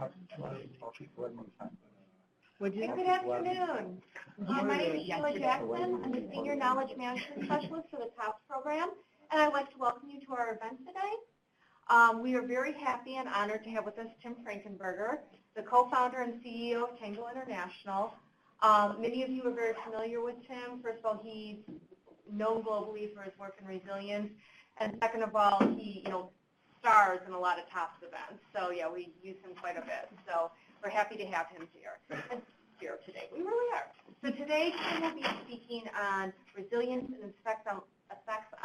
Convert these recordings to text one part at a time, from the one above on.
Good afternoon. My name is Sheila Jackson. I'm the Senior Knowledge Management Specialist for the TOPS program, and I'd like to welcome you to our event today. We are very happy and honored to have with us Tim Frankenberger, the co-founder and CEO of Tango International. Many of you are very familiar with Tim. First of all, he's known globally for his work in resilience, and second of all, he stars in a lot of TOPS events. So yeah, we use him quite a bit. So we're happy to have him here today. We really are. So today, Tim will be speaking on resilience and effects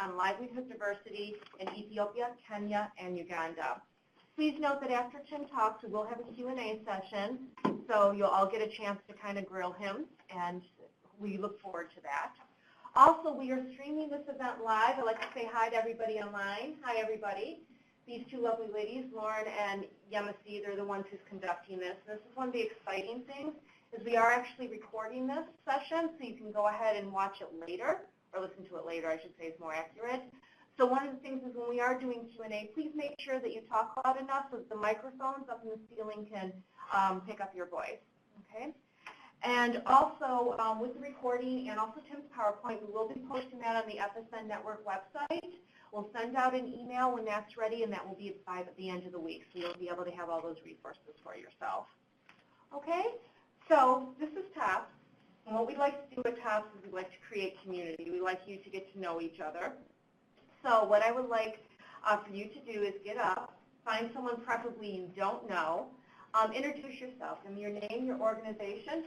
on livelihood diversity in Ethiopia, Kenya, and Uganda. Please note that after Tim talks, we will have a Q&A session, so you'll all get a chance to kind of grill him, and we look forward to that. Also, we are streaming this event live. I'd like to say hi to everybody online. Hi, everybody. These two lovely ladies, Lauren and Yemisi, they're the ones who's conducting this. This is one of the exciting things, is we are actually recording this session, so you can go ahead and watch it later, or listen to it later, I should say, is more accurate. So one of the things is when we are doing Q&A, please make sure that you talk loud enough so that the microphones up in the ceiling can pick up your voice, okay? And also, with the recording and also Tim's PowerPoint, we will be posting that on the FSN Network website. We'll send out an email when that's ready, and that will be by the end of the week, so you'll be able to have all those resources for yourself. Okay? So this is TOPS, and what we like to do at TOPS is we like to create community. We like you to get to know each other. So what I would like for you to do is get up, find someone preferably you don't know, introduce yourself, give me your name, your organization,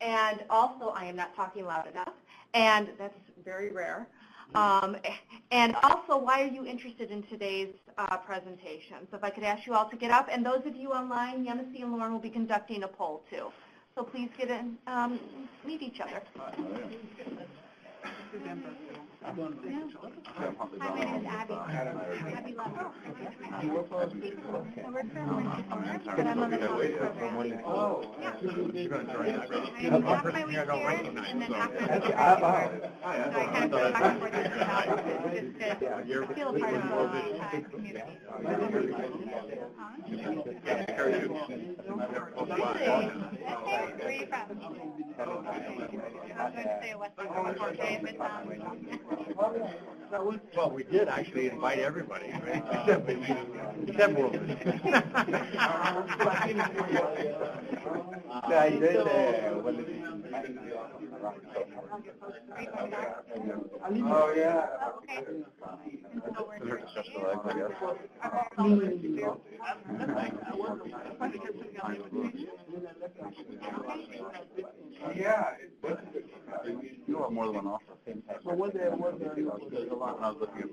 and also, I am not talking loud enough, and that's very rare. And also, why are you interested in today's presentation? So if I could ask you all to get up, and those of you online, Yemisi and Lauren will be conducting a poll too. So please get in, meet each other. Hi, my name is Abby. Abby Love. I work for but I'm on the TOPS program. Yeah. I'm half my week here, and then half my week here. So I kind of go back and forth to TOPS just to feel a part of the community. Where are you from? I was going to say West Africa, but well, we did actually invite everybody, right? except women. Oh, yeah. Okay. Yeah, you have more than one offer. Well, when I was looking at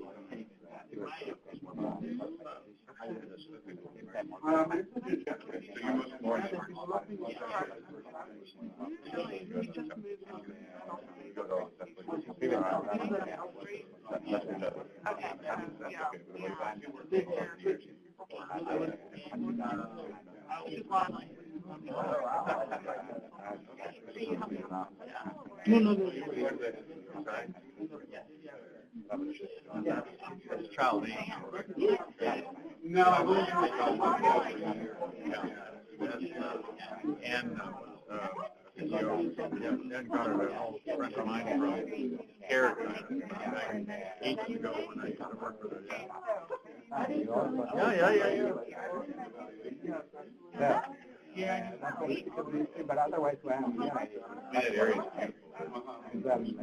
It's child age. No, and Dan got a friend of mine from Eric 8 years ago when I used to work with her. Yeah, but otherwise, that area is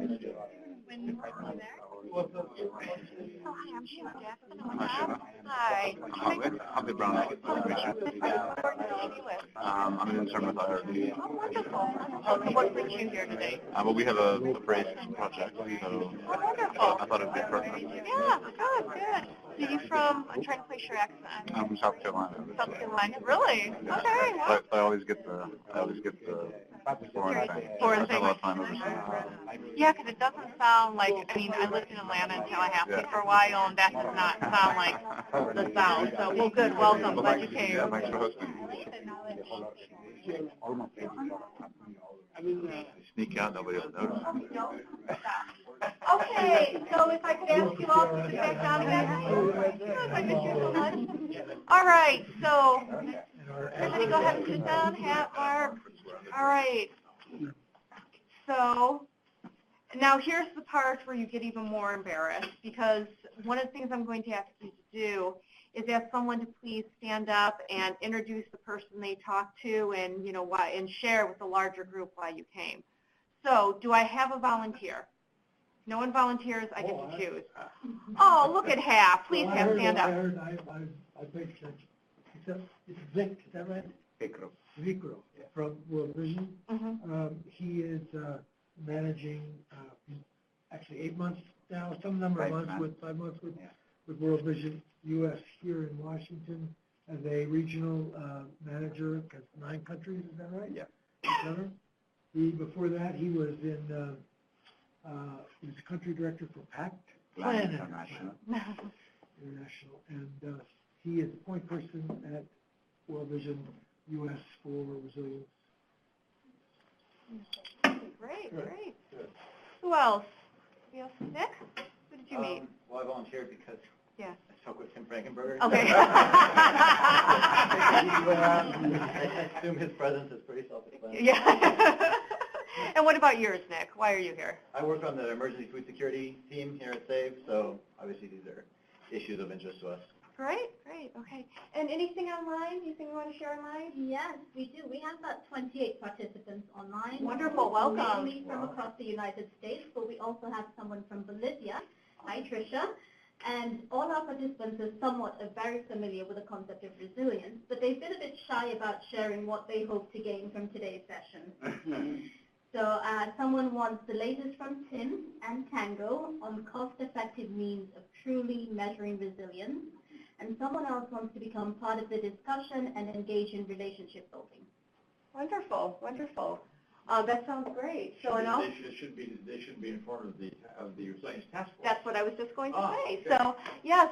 beautiful. When you were there? Oh, hi, I'm Sheila Jackson. Hi. I'm the Brown Egg Association. I'm an intern with IRB. Oh, wonderful. And what brings you here today? Well, we have a phrase project, so wonderful. I thought it would be perfect. Yeah, good. So you from, I'm trying to place your accent. I'm from South Carolina. South Carolina? Really? Okay. Well. I always get the foreign thing. Yeah, because it doesn't sound like, I mean, I lived in Atlanta in Tallahassee for a while, and that does not sound like the South. So, well, good. Welcome. Glad you came. Yeah, thanks for hosting. Sneak out, nobody will notice. Okay, so if I could ask you all to sit back down again. I miss you so much. All right, so Everybody go ahead and sit down, hat mark. All right. So now here's the part where you get even more embarrassed, because one of the things I'm going to ask you to do is ask someone to please stand up and introduce the person they talked to, and why, and share with the larger group why you came. So do I have a volunteer? No one volunteers, I get to choose. Oh, look at half. Please have stand up. I think it's Vic, is that right? Vicro from World Vision. He is managing actually 8 months now, some number of months with 5 months with World Vision U.S. here in Washington as a regional manager, 9 countries, is that right? Yeah. Before that, he was in. He was country director for PACT International, and he is the point person at World Vision U.S. for resilience. Great. Who else? Nick? Who did you meet? Well, I volunteered because I spoke with Tim Frankenberger. Okay. I assume his presence is pretty self-explanatory. Yeah. And what about yours, Nick? Why are you here? I work on the emergency food security team here at SAVE, so obviously these are issues of interest to us. Great, okay. And anything online? Anything you want to share online? Yes, we do. We have about 28 participants online. Wonderful, welcome. Mainly from across the United States, but we also have someone from Bolivia. Hi, Tricia. And all our participants are very familiar with the concept of resilience, but they've been a bit shy about sharing what they hope to gain from today's session. So someone wants the latest from Tim and Tango on cost-effective means of truly measuring resilience, and someone else wants to become part of the discussion and engage in relationship building. Wonderful. That sounds great. So They should be informed of the resilience task force. That's what I was just going to say. Okay. So yes,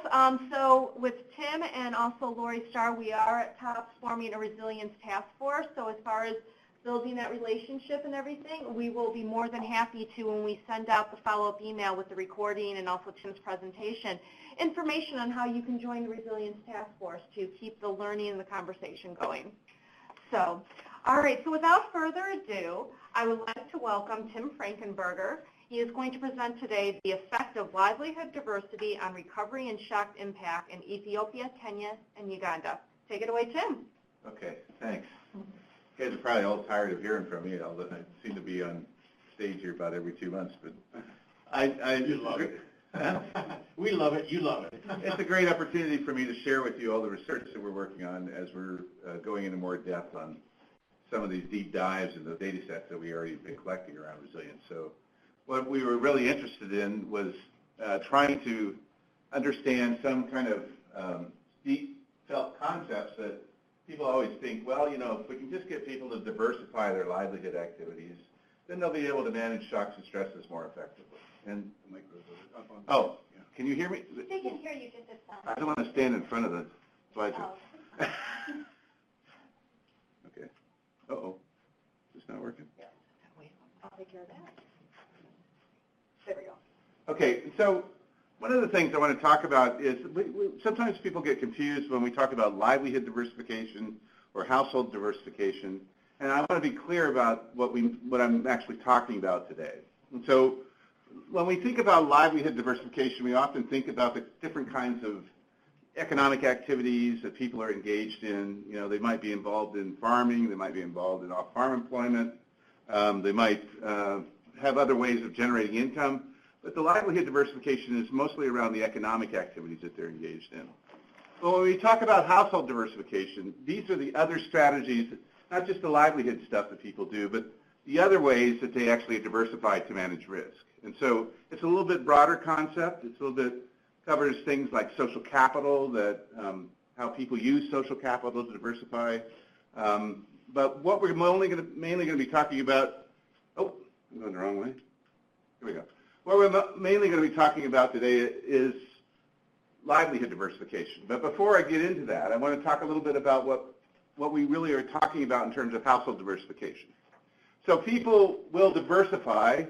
so with Tim and also Lori Starr, we are at TOPS forming a resilience task force. So as far as building that relationship and everything, we will be more than happy to, when we send out the follow-up email with the recording and also Tim's presentation, information on how you can join the Resilience Task Force to keep the learning and the conversation going. So, all right, so without further ado, I would like to welcome Tim Frankenberger. He is going to present today the effect of livelihood diversity on recovery and shock impact in Ethiopia, Kenya, and Uganda. Take it away, Tim. Okay, thanks. You guys are probably all tired of hearing from me, although I seem to be on stage here about every 2 months. But you love it. We love it. You love it. It's a great opportunity for me to share with you all the research that we're working on as we're going into more depth on some of these deep dives in the data sets that we already been collecting around resilience. So what we were really interested in was trying to understand some kind of deep felt concepts that people always think, well, if we can just get people to diversify their livelihood activities, then they'll be able to manage shocks and stresses more effectively. And can you hear me? They can hear you just as well. I don't want to stand in front of the slide. Oh. Okay. Uh-oh. Is this not working? Yeah. Wait, I'll take care of that. There we go. Okay, so one of the things I want to talk about is sometimes people get confused when we talk about livelihood diversification or household diversification, and I want to be clear about what I'm actually talking about today. And so when we think about livelihood diversification, we often think about the different kinds of economic activities that people are engaged in. They might be involved in farming, they might be involved in off-farm employment, they might have other ways of generating income. But the livelihood diversification is mostly around the economic activities that they're engaged in. But when we talk about household diversification, these are the other strategies, not just the livelihood stuff that people do, but the other ways that they actually diversify to manage risk. And so it's a little bit broader concept. It's a little bit covers things like social capital, that how people use social capital to diversify. But what we're mainly going to be talking about, I'm going the wrong way. Here we go. What we're mainly going to be talking about today is livelihood diversification. But before I get into that, I want to talk a little bit about what we really are talking about in terms of household diversification. So people will diversify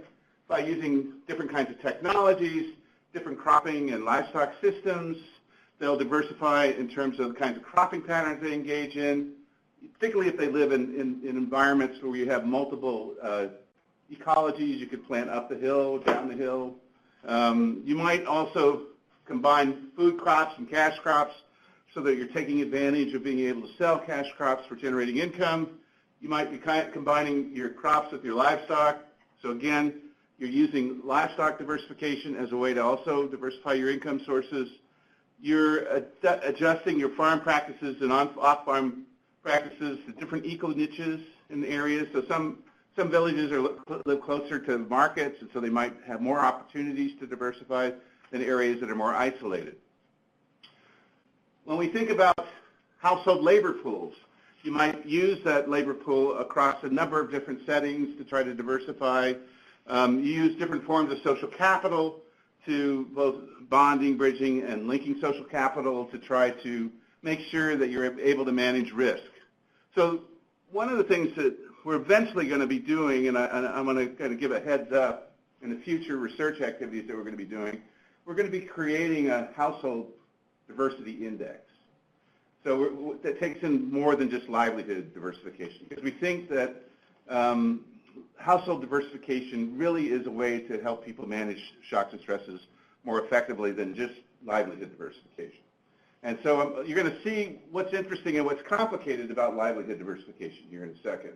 by using different kinds of technologies, different cropping and livestock systems. They'll diversify in terms of the kinds of cropping patterns they engage in. particularly if they live in environments where you have multiple ecologies. You could plant up the hill, down the hill. You might also combine food crops and cash crops so that you're taking advantage of being able to sell cash crops for generating income. You might be combining your crops with your livestock. So again, you're using livestock diversification as a way to also diversify your income sources. You're adjusting your farm practices and off-farm practices to different eco-niches in the areas. So some villages live closer to markets, and so they might have more opportunities to diversify than areas that are more isolated. When we think about household labor pools, you might use that labor pool across a number of different settings to try to diversify. You use different forms of social capital to both bonding, bridging, and linking social capital to try to make sure that you're able to manage risk. So one of the things that we're eventually going to be doing, and I'm going to kind of give a heads up in the future research activities that we're going to be doing, we're going to be creating a household diversity index. So that takes in more than just livelihood diversification, because we think that household diversification really is a way to help people manage shocks and stresses more effectively than just livelihood diversification. And so you're going to see what's interesting and what's complicated about livelihood diversification here in a second.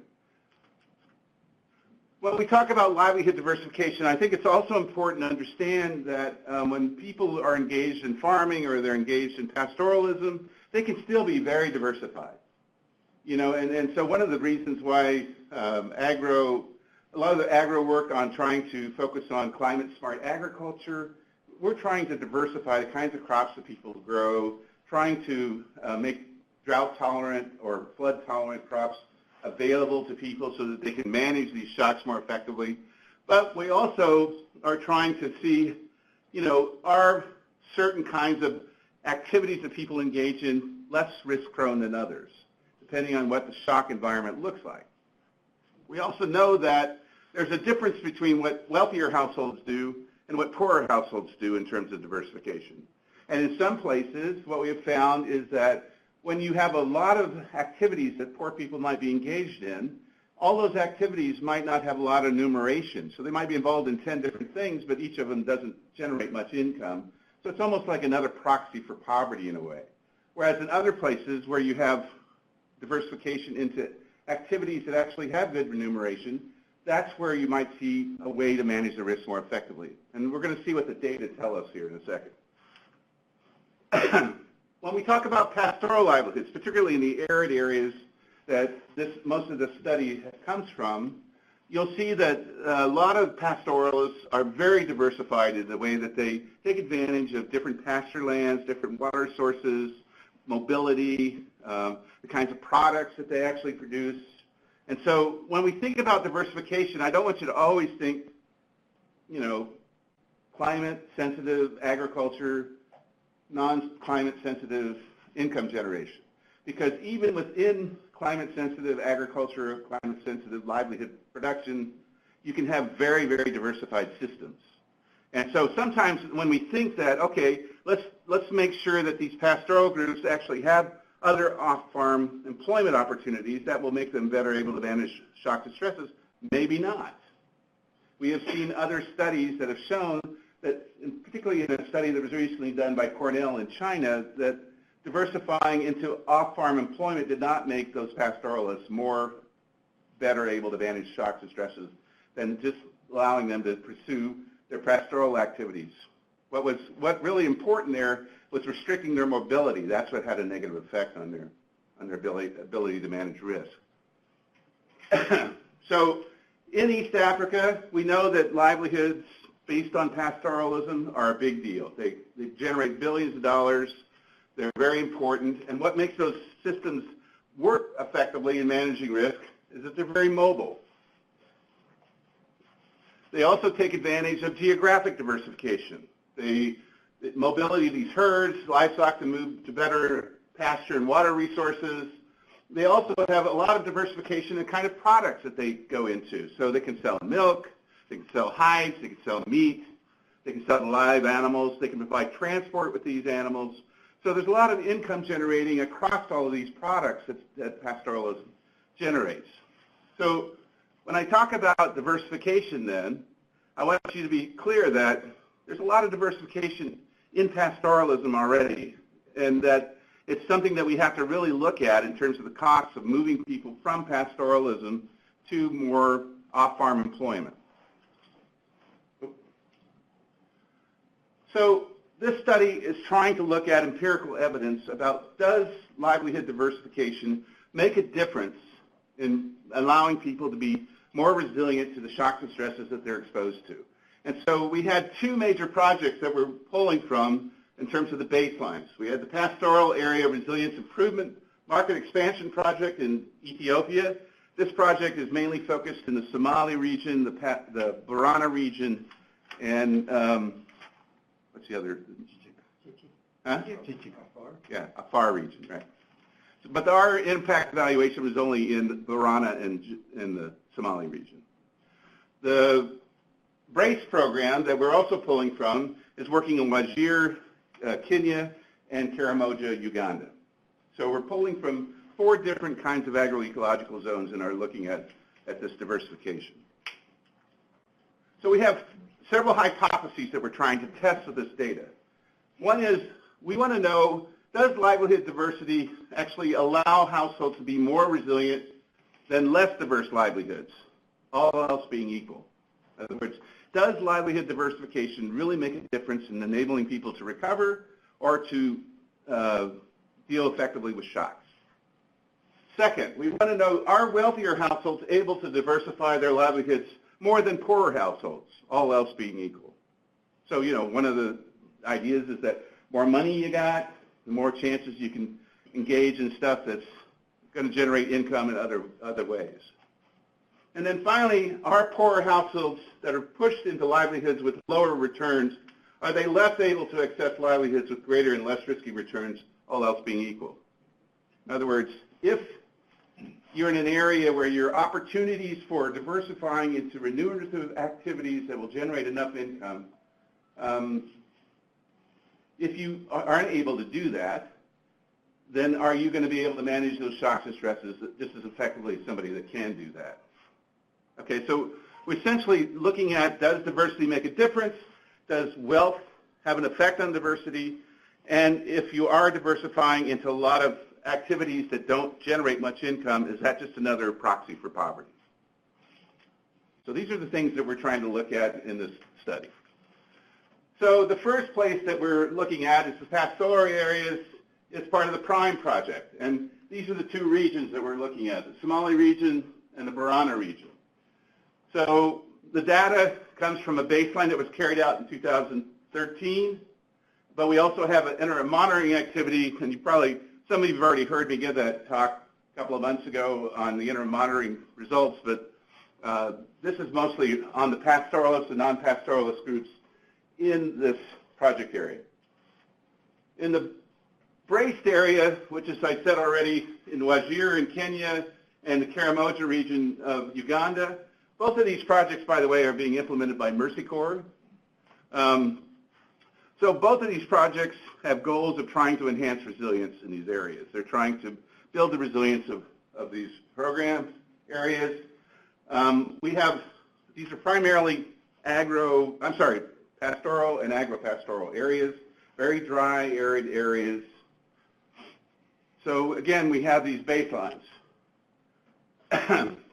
When we talk about livelihood diversification, I think it's also important to understand that when people are engaged in farming or they're engaged in pastoralism, they can still be very diversified. You know, and so one of the reasons why a lot of the agro work on trying to focus on climate smart agriculture, we're trying to diversify the kinds of crops that people grow, trying to make drought tolerant or flood tolerant crops available to people so that they can manage these shocks more effectively. But we also are trying to see, you know, are certain kinds of activities that people engage in less risk prone than others, depending on what the shock environment looks like. We also know that there's a difference between what wealthier households do and what poorer households do in terms of diversification. And in some places, what we have found is that when you have a lot of activities that poor people might be engaged in, all those activities might not have a lot of numeration. So they might be involved in 10 different things, but each of them doesn't generate much income. So it's almost like another proxy for poverty in a way. Whereas in other places where you have diversification into activities that actually have good remuneration, that's where you might see a way to manage the risk more effectively. And we're going to see what the data tell us here in a second. When we talk about pastoral livelihoods, particularly in the arid areas that most of the study comes from, you'll see that a lot of pastoralists are very diversified in the way that they take advantage of different pasture lands, different water sources, mobility, the kinds of products that they actually produce. And so when we think about diversification, I don't want you to always think, you know, climate-sensitive agriculture, non-climate sensitive income generation. Because even within climate-sensitive agriculture, climate-sensitive livelihood production, you can have very, very diversified systems. And so sometimes when we think that, okay, let's make sure that these pastoral groups actually have other off-farm employment opportunities that will make them better able to manage shocks and stresses, maybe not. We have seen other studies that have shown that, particularly in a study that was recently done by Cornell in China, that diversifying into off-farm employment did not make those pastoralists better able to manage shocks and stresses than just allowing them to pursue their pastoral activities. What really important there was restricting their mobility. That's what had a negative effect on their ability to manage risk. So in East Africa, we know that livelihoods based on pastoralism are a big deal. They generate billions of dollars. They're very important. And what makes those systems work effectively in managing risk is that they're very mobile. They also take advantage of geographic diversification. The mobility of these herds, livestock to move to better pasture and water resources. They also have a lot of diversification in kind of products that they go into. So they can sell milk, they can sell hides, they can sell meat, they can sell live animals, they can provide transport with these animals. So there's a lot of income generating across all of these products that pastoralism generates. So when I talk about diversification then, I want you to be clear that there's a lot of diversification in pastoralism already, and that it's something that we have to really look at in terms of the costs of moving people from pastoralism to more off-farm employment. So this study is trying to look at empirical evidence about, does livelihood diversification make a difference in allowing people to be more resilient to the shocks and stresses that they're exposed to? And so we had two major projects that we're pulling from in terms of the baselines. We had the Pastoral Area Resilience Improvement Market Expansion Project in Ethiopia. This project is mainly focused in the Somali region, the Borana region, and what's the other? Huh? Yeah, Afar region, right. But our impact evaluation was only in Borana and in the Somali region. The BRACE program that we're also pulling from is working in Wajir, Kenya, and Karamoja, Uganda. So we're pulling from 4 different kinds of agroecological zones and are looking at this diversification. So we have several hypotheses that we're trying to test with this data. One is, we want to know, does livelihood diversity actually allow households to be more resilient than less diverse livelihoods, all else being equal? In other words, does livelihood diversification really make a difference in enabling people to recover or to deal effectively with shocks? Second, we want to know, are wealthier households able to diversify their livelihoods more than poorer households, all else being equal? So, you know, one of the ideas is that more money you got, the more chances you can engage in stuff that's going to generate income in other ways. And then finally, are poorer households that are pushed into livelihoods with lower returns, are they less able to access livelihoods with greater and less risky returns, all else being equal? In other words, if you're in an area where your opportunities for diversifying into remunerative activities that will generate enough income, if you aren't able to do that, then are you going to be able to manage those shocks and stresses just as effectively as somebody that can do that? Okay, so we're essentially looking at, does diversity make a difference? Does wealth have an effect on diversity? And if you are diversifying into a lot of activities that don't generate much income, is that just another proxy for poverty? So these are the things that we're trying to look at in this study. So the first place that we're looking at is the pastoral areas as part of the PRIME project. And these are the 2 regions that we're looking at, the Somali region and the Borana region. So the data comes from a baseline that was carried out in 2013, but we also have an interim monitoring activity, and some of you have already heard me give that talk a couple of months ago on the interim monitoring results, but this is mostly on the pastoralist and non-pastoralist groups in this project area. In the braced area, which, as I said already, in Wajir in Kenya and the Karamoja region of Uganda, both of these projects, by the way, are being implemented by Mercy Corps. So both of these projects have goals of trying to enhance resilience in these areas. They're trying to build the resilience of these program areas. These are primarily pastoral and agro-pastoral areas, very dry, arid areas. So again, we have these baselines.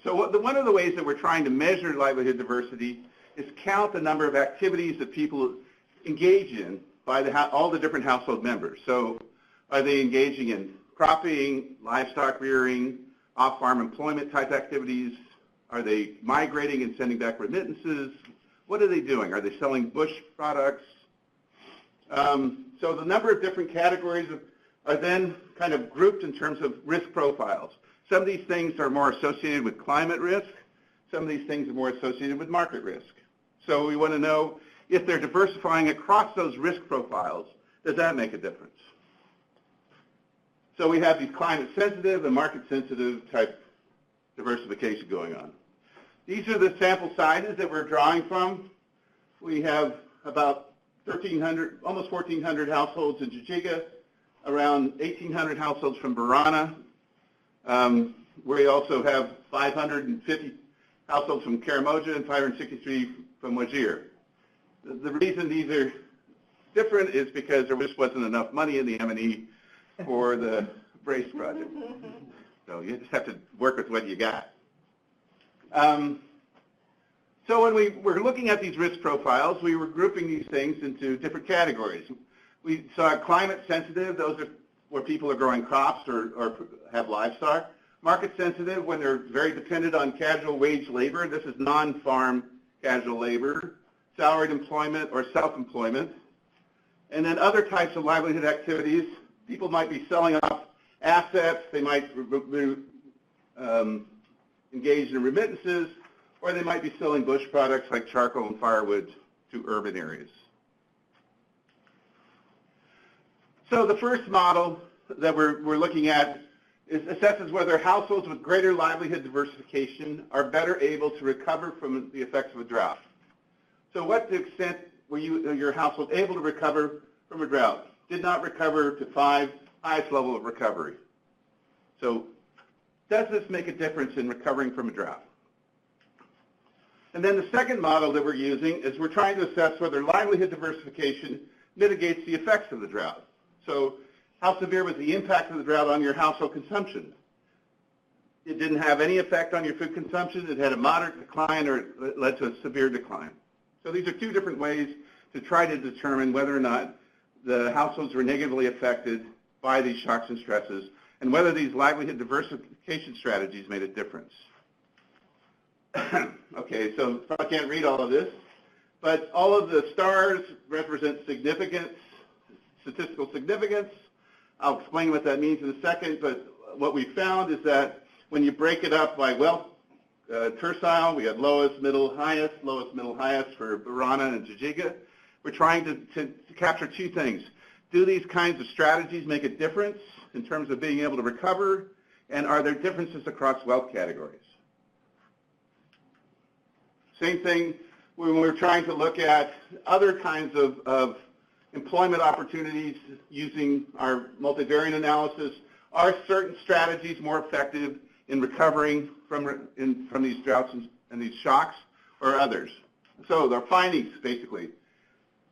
So one of the ways that we're trying to measure livelihood diversity is count the number of activities that people engage in by all the different household members. So are they engaging in cropping, livestock rearing, off-farm employment type activities? Are they migrating and sending back remittances? What are they doing? Are they selling bush products? So the number of different categories are then kind of grouped in terms of risk profiles. Some of these things are more associated with climate risk. Some of these things are more associated with market risk. So we want to know if they're diversifying across those risk profiles, does that make a difference? So we have these climate sensitive and market sensitive type diversification going on. These are the sample sizes that we're drawing from. We have about 1,300, almost 1,400 households in Jijiga, around 1,800 households from Barana. We also have 550 households from Karamoja and 563 from Wajir. The reason these are different is because there just wasn't enough money in the M&E for the Brace project. So you just have to work with what you got. So when we were looking at these risk profiles, we were grouping these things into different categories. We saw climate sensitive, those are where people are growing crops or have livestock. Market sensitive, when they're very dependent on casual wage labor. This is non-farm casual labor, salaried employment or self-employment. And then other types of livelihood activities, people might be selling off assets, they might engage in remittances, or they might be selling bush products like charcoal and firewood to urban areas. So the first model that we're looking at assesses whether households with greater livelihood diversification are better able to recover from the effects of a drought. So what to extent were your household able to recover from a drought? Did not recover to 5, highest level of recovery. So does this make a difference in recovering from a drought? And then the second model that we're using is we're trying to assess whether livelihood diversification mitigates the effects of the drought. So how severe was the impact of the drought on your household consumption? It didn't have any effect on your food consumption. It had a moderate decline, or it led to a severe decline. So these are two different ways to try to determine whether or not the households were negatively affected by these shocks and stresses, and whether these livelihood diversification strategies made a difference. Okay, so I can't read all of this, but all of the stars represent significance, statistical significance. I'll explain what that means in a second, but what we found is that when you break it up by wealth tercile, we had lowest, middle, highest for Barana and Jijiga. We're trying to capture two things. Do these kinds of strategies make a difference in terms of being able to recover, and are there differences across wealth categories? Same thing when we're trying to look at other kinds of employment opportunities using our multivariate analysis. Are certain strategies more effective in recovering from these droughts and these shocks, or others? So the findings, basically.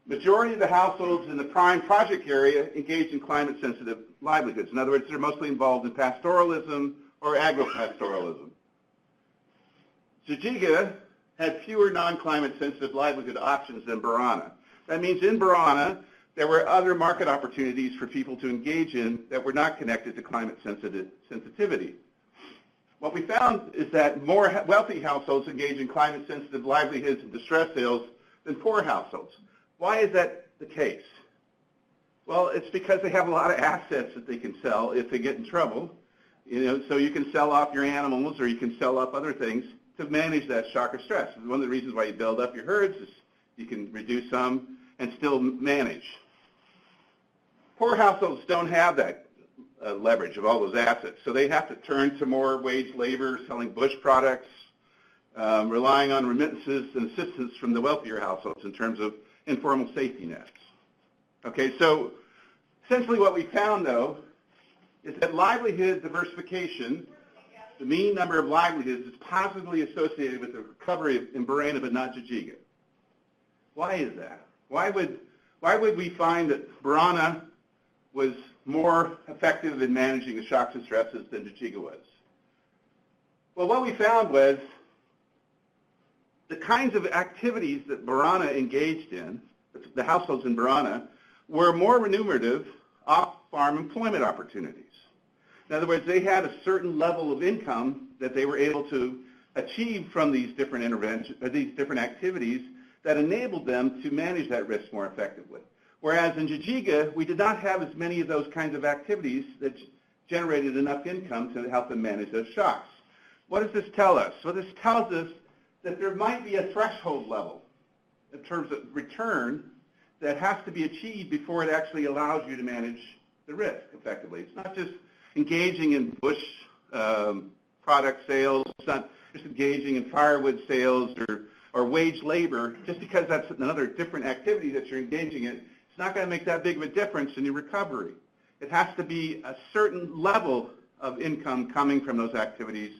Majority of the households in the prime project area engage in climate-sensitive livelihoods. In other words, they're mostly involved in pastoralism or agropastoralism. Jijiga had fewer non-climate sensitive livelihood options than Barana. That means in Barana, there were other market opportunities for people to engage in that were not connected to climate sensitivity. What we found is that more wealthy households engage in climate-sensitive livelihoods and distress sales than poor households. Why is that the case? Well, it's because they have a lot of assets that they can sell if they get in trouble. So you can sell off your animals, or you can sell off other things to manage that shock or stress. One of the reasons why you build up your herds is you can reduce some and still manage. Poor households don't have that leverage of all those assets, so they have to turn to more wage labor, selling bush products, relying on remittances and assistance from the wealthier households in terms of informal safety nets. Okay, so essentially what we found, though, is that livelihood diversification, the mean number of livelihoods, is positively associated with the recovery in Barana but not Jijiga. Why is that? Why would we find that Barana was more effective in managing the shocks and stresses than Jijiga was? Well, what we found was the kinds of activities that Barana engaged in, the households in Barana, were more remunerative off-farm employment opportunities. In other words, they had a certain level of income that they were able to achieve from these different interventions, these different activities that enabled them to manage that risk more effectively. Whereas in Jijiga, we did not have as many of those kinds of activities that generated enough income to help them manage those shocks. What does this tell us? Well, this tells us that there might be a threshold level in terms of return that has to be achieved before it actually allows you to manage the risk effectively. It's not just engaging in bush product sales, it's not just engaging in firewood sales or wage labor. Just because that's another different activity that you're engaging in, it's not going to make that big of a difference in your recovery. it has to be a certain level of income coming from those activities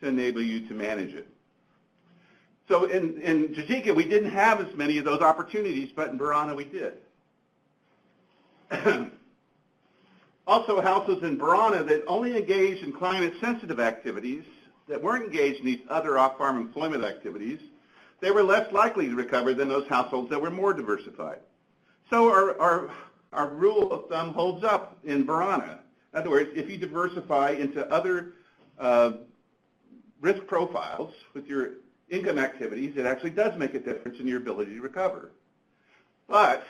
to enable you to manage it. So in Jajika, we didn't have as many of those opportunities, but in Borana we did. Also, households in Borana that only engaged in climate-sensitive activities, that weren't engaged in these other off-farm employment activities, they were less likely to recover than those households that were more diversified. So our rule of thumb holds up in Borana. In other words, if you diversify into other risk profiles with your income activities, it actually does make a difference in your ability to recover. But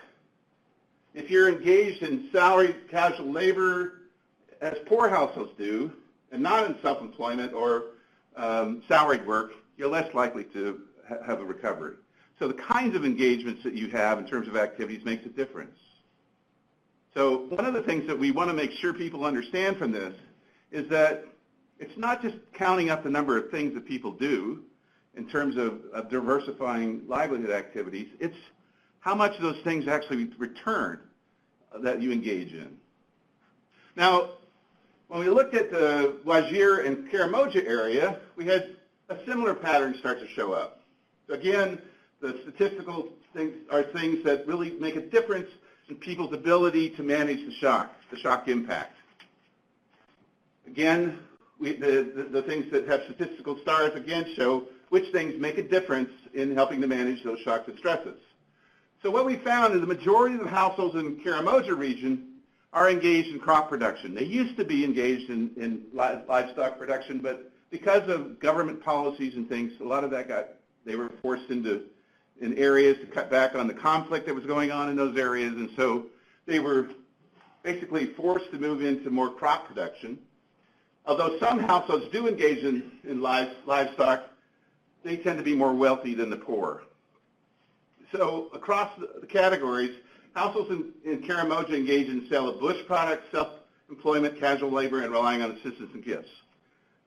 if you're engaged in salaried casual labor, as poor households do, and not in self-employment or salaried work, you're less likely to have a recovery. So the kinds of engagements that you have in terms of activities makes a difference. So one of the things that we want to make sure people understand from this is that it's not just counting up the number of things that people do in terms of diversifying livelihood activities, it's how much of those things actually return that you engage in. Now, when we looked at the Wajir and Karamoja area, we had a similar pattern start to show up. So again, the statistical things are things that really make a difference in people's ability to manage the shock impact. Again, the things that have statistical stars again show which things make a difference in helping to manage those shocks and stresses. So what we found is the majority of the households in the Karamoja region are engaged in crop production. They used to be engaged in livestock production, but because of government policies and things, a lot of that they were forced in areas to cut back on the conflict that was going on in those areas, and so they were basically forced to move into more crop production. Although some households do engage in livestock, they tend to be more wealthy than the poor. So across the categories, households in Karamoja engage in the sale of bush products, self-employment, casual labor, and relying on assistance and gifts.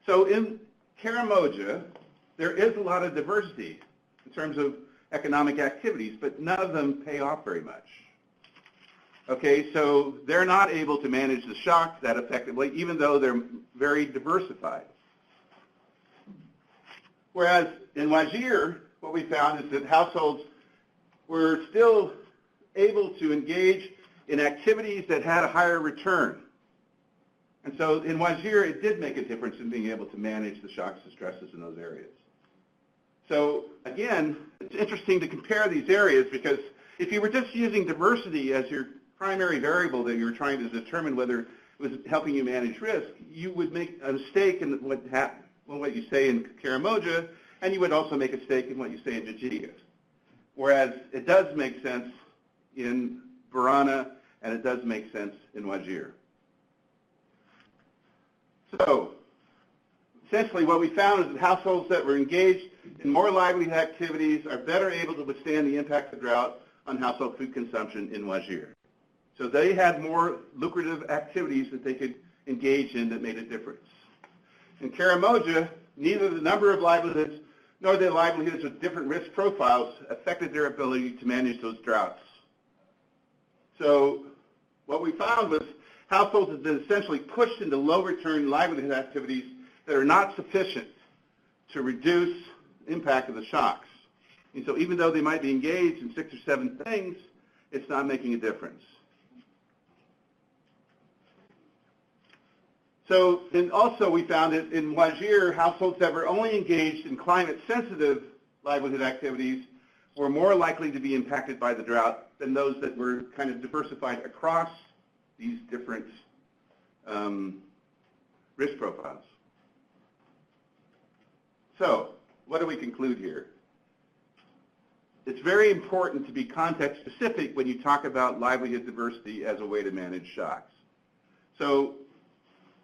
So in Karamoja, there is a lot of diversity in terms of economic activities, but none of them pay off very much. Okay, so they're not able to manage the shock that effectively, even though they're very diversified. Whereas in Wajir, what we found is that households were still able to engage in activities that had a higher return. And so in Wajir, it did make a difference in being able to manage the shocks and stresses in those areas. So again, it's interesting to compare these areas because if you were just using diversity as your primary variable that you were trying to determine whether it was helping you manage risk, you would make a mistake in what you say in Karamoja, and you would also make a mistake in what you say in Jajika. Whereas it does make sense in Borana, and it does make sense in Wajir. So essentially what we found is that households that were engaged in more livelihood activities are better able to withstand the impact of drought on household food consumption in Wajir. So they had more lucrative activities that they could engage in that made a difference. In Karamoja, neither the number of livelihoods nor the livelihoods with different risk profiles affected their ability to manage those droughts. So what we found was households have been essentially pushed into low-return livelihood activities that are not sufficient to reduce the impact of the shocks. And so even though they might be engaged in 6 or 7 things, it's not making a difference. So, and also we found that in Wajir, households that were only engaged in climate-sensitive livelihood activities were more likely to be impacted by the drought than those that were kind of diversified across these different risk profiles. So, what do we conclude here? It's very important to be context-specific when you talk about livelihood diversity as a way to manage shocks. So,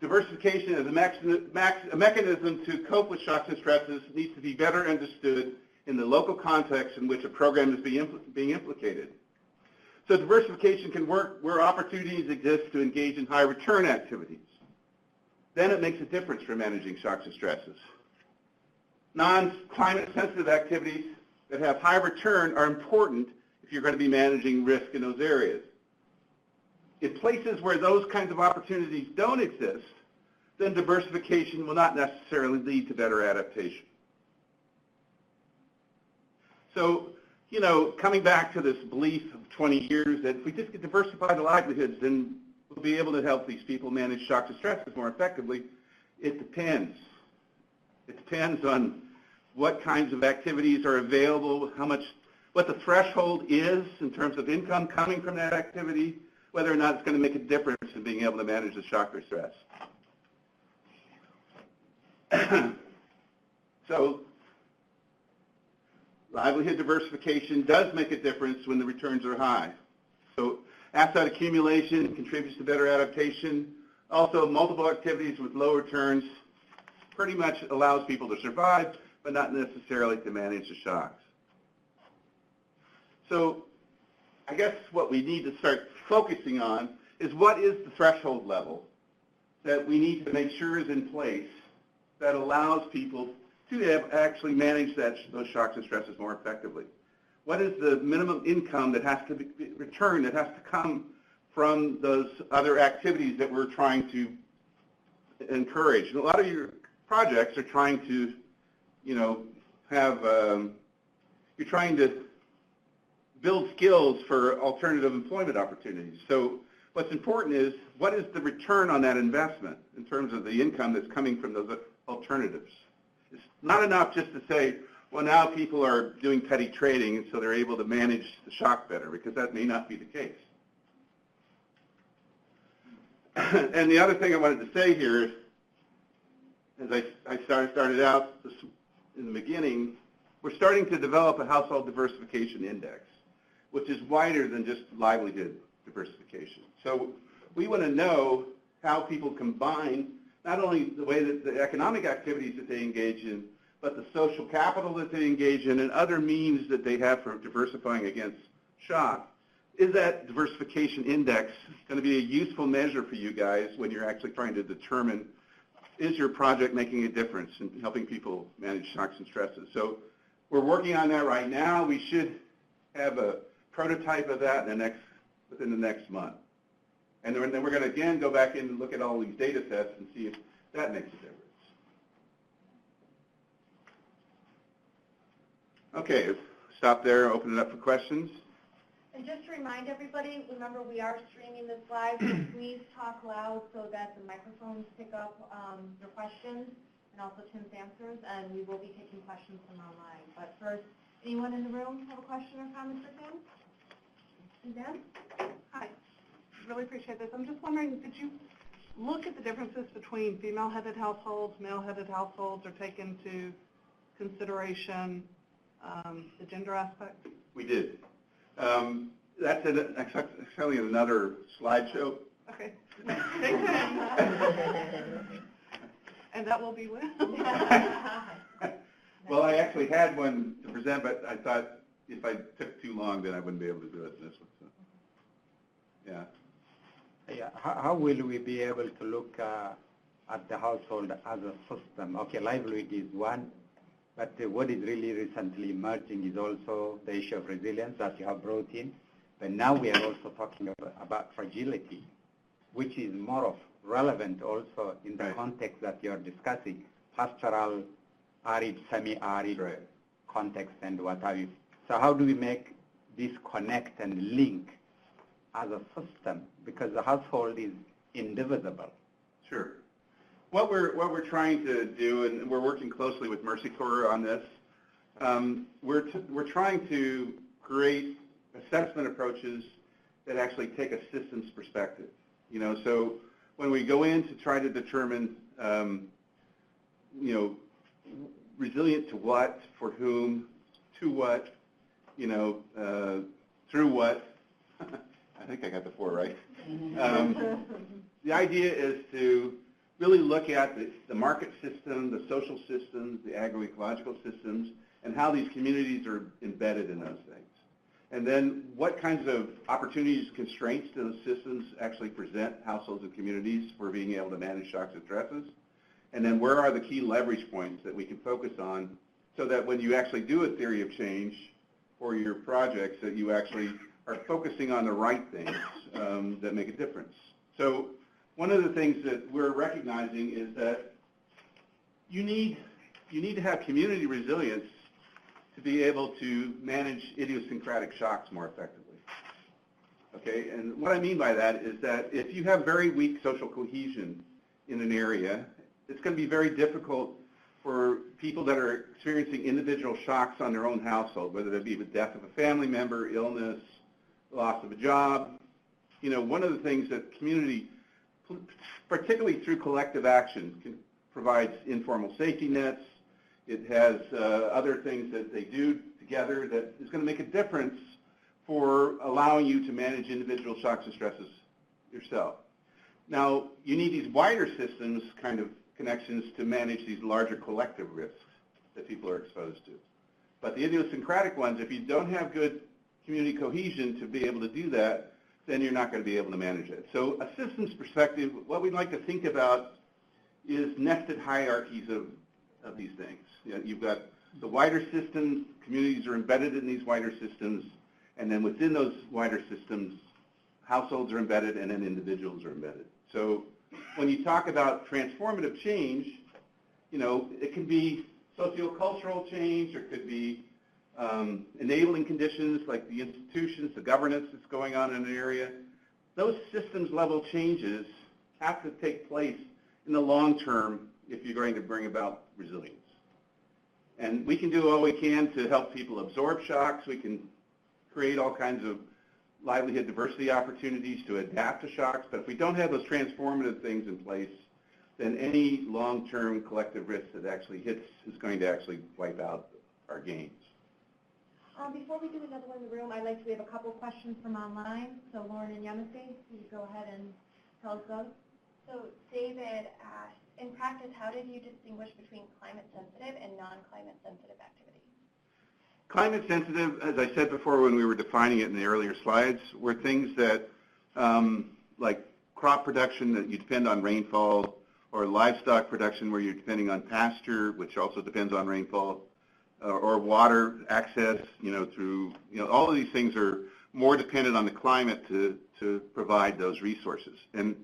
diversification as a mechanism to cope with shocks and stresses needs to be better understood in the local context in which a program is being implicated. So diversification can work where opportunities exist to engage in high return activities. Then it makes a difference for managing shocks and stresses. Non-climate sensitive activities that have high return are important if you're going to be managing risk in those areas. in places where those kinds of opportunities don't exist, then diversification will not necessarily lead to better adaptation. So, you know, coming back to this belief of 20 years that if we just diversify the livelihoods, then we'll be able to help these people manage shocks and stresses more effectively. It depends. It depends on what kinds of activities are available, what the threshold is in terms of income coming from that activity, whether or not it's going to make a difference in being able to manage the shock or stress. So livelihood diversification does make a difference when the returns are high. So asset accumulation contributes to better adaptation. Also, multiple activities with low returns pretty much allows people to survive, but not necessarily to manage the shocks. So I guess what we need to start focusing on is what is the threshold level that we need to make sure is in place that allows people to actually manage those shocks and stresses more effectively. What is the minimum income that has to be returned, that has to come from those other activities that we're trying to encourage? And a lot of your projects are trying to, you know, you're trying to build skills for alternative employment opportunities. So what's important is what is the return on that investment in terms of the income that's coming from those alternatives? It's not enough just to say, well, now people are doing petty trading and so they're able to manage the shock better, because that may not be the case. And the other thing I wanted to say here, as I started out in the beginning, we're starting to develop a household diversification index, which is wider than just livelihood diversification. So we want to know how people combine not only the way that the economic activities that they engage in, but the social capital that they engage in and other means that they have for diversifying against shock. Is that diversification index going to be a useful measure for you guys when you're actually trying to determine, is your project making a difference in helping people manage shocks and stresses? So we're working on that right now. We should have a prototype of that within the next month. And then we're going to again go back in and look at all these data sets and see if that makes a difference. Okay, stop there, open it up for questions. And just to remind everybody, remember we are streaming this live, so please talk loud so that the microphones pick up your questions and also Tim's answers, and we will be taking questions from online. But first, anyone in the room have a question or comment for Tim? And Dan? Hi. Really appreciate this. I'm just wondering, did you look at the differences between female-headed households, male-headed households, or take into consideration the gender aspect? We did. That's actually another slideshow. Okay. Stay tuned. And that will be when? Well, I actually had one to present, but I thought if I took too long, then I wouldn't be able to do it in this one. So. Yeah. Yeah. How will we be able to look at the household as a system? Okay, livelihood is one, but what is really recently emerging is also the issue of resilience that you have brought in. But now we are also talking about fragility, which is more of relevant also in the context that you're discussing, pastoral, arid, semi-arid context and what have you. So how do we make this connect and link as a system? Because the household is indivisible. Sure. What we're trying to do, and we're working closely with Mercy Corps on this, we're trying to create assessment approaches that actually take a systems perspective. You know, so when we go in to try to determine, you know, resilient to what, for whom, to what, you know, through what. I think I got the four right. The idea is to really look at the market system, the social systems, the agroecological systems, and how these communities are embedded in those things. And then what kinds of opportunities, constraints to those systems actually present households and communities for being able to manage shocks and stresses. And then where are the key leverage points that we can focus on so that when you actually do a theory of change for your projects, that you actually are focusing on the right things that make a difference. So one of the things that we're recognizing is that you need to have community resilience to be able to manage idiosyncratic shocks more effectively. Okay, and what I mean by that is that if you have very weak social cohesion in an area, it's going to be very difficult for people that are experiencing individual shocks on their own household, whether that be the death of a family member, illness, loss of a job. You know, one of the things that community, particularly through collective action, provides informal safety nets. It has other things that they do together that is going to make a difference for allowing you to manage individual shocks and stresses yourself. Now, you need these wider systems kind of connections to manage these larger collective risks that people are exposed to. But the idiosyncratic ones, if you don't have good community cohesion to be able to do that, then you're not going to be able to manage it. So a systems perspective, what we'd like to think about is nested hierarchies of these things. You know, you've got the wider systems, communities are embedded in these wider systems, and then within those wider systems, households are embedded and then individuals are embedded. So when you talk about transformative change, you know, it can be sociocultural change, or it could be enabling conditions like the institutions, the governance that's going on in an area. Those systems level changes have to take place in the long term if you're going to bring about resilience. And we can do all we can to help people absorb shocks. We can create all kinds of livelihood diversity opportunities to adapt to shocks, but if we don't have those transformative things in place, then any long-term collective risk that actually hits is going to actually wipe out our gains. Before we do another one in the room, we have a couple questions from online. So Lauren and Yemisi, you go ahead and tell us those. So David asked, in practice, how did you distinguish between climate sensitive and non-climate sensitive activities? Climate sensitive, as I said before when we were defining it in the earlier slides, were things that, like crop production that you depend on rainfall, or livestock production where you're depending on pasture, which also depends on rainfall, or water access, you know, through, you know, all of these things are more dependent on the climate to provide those resources. And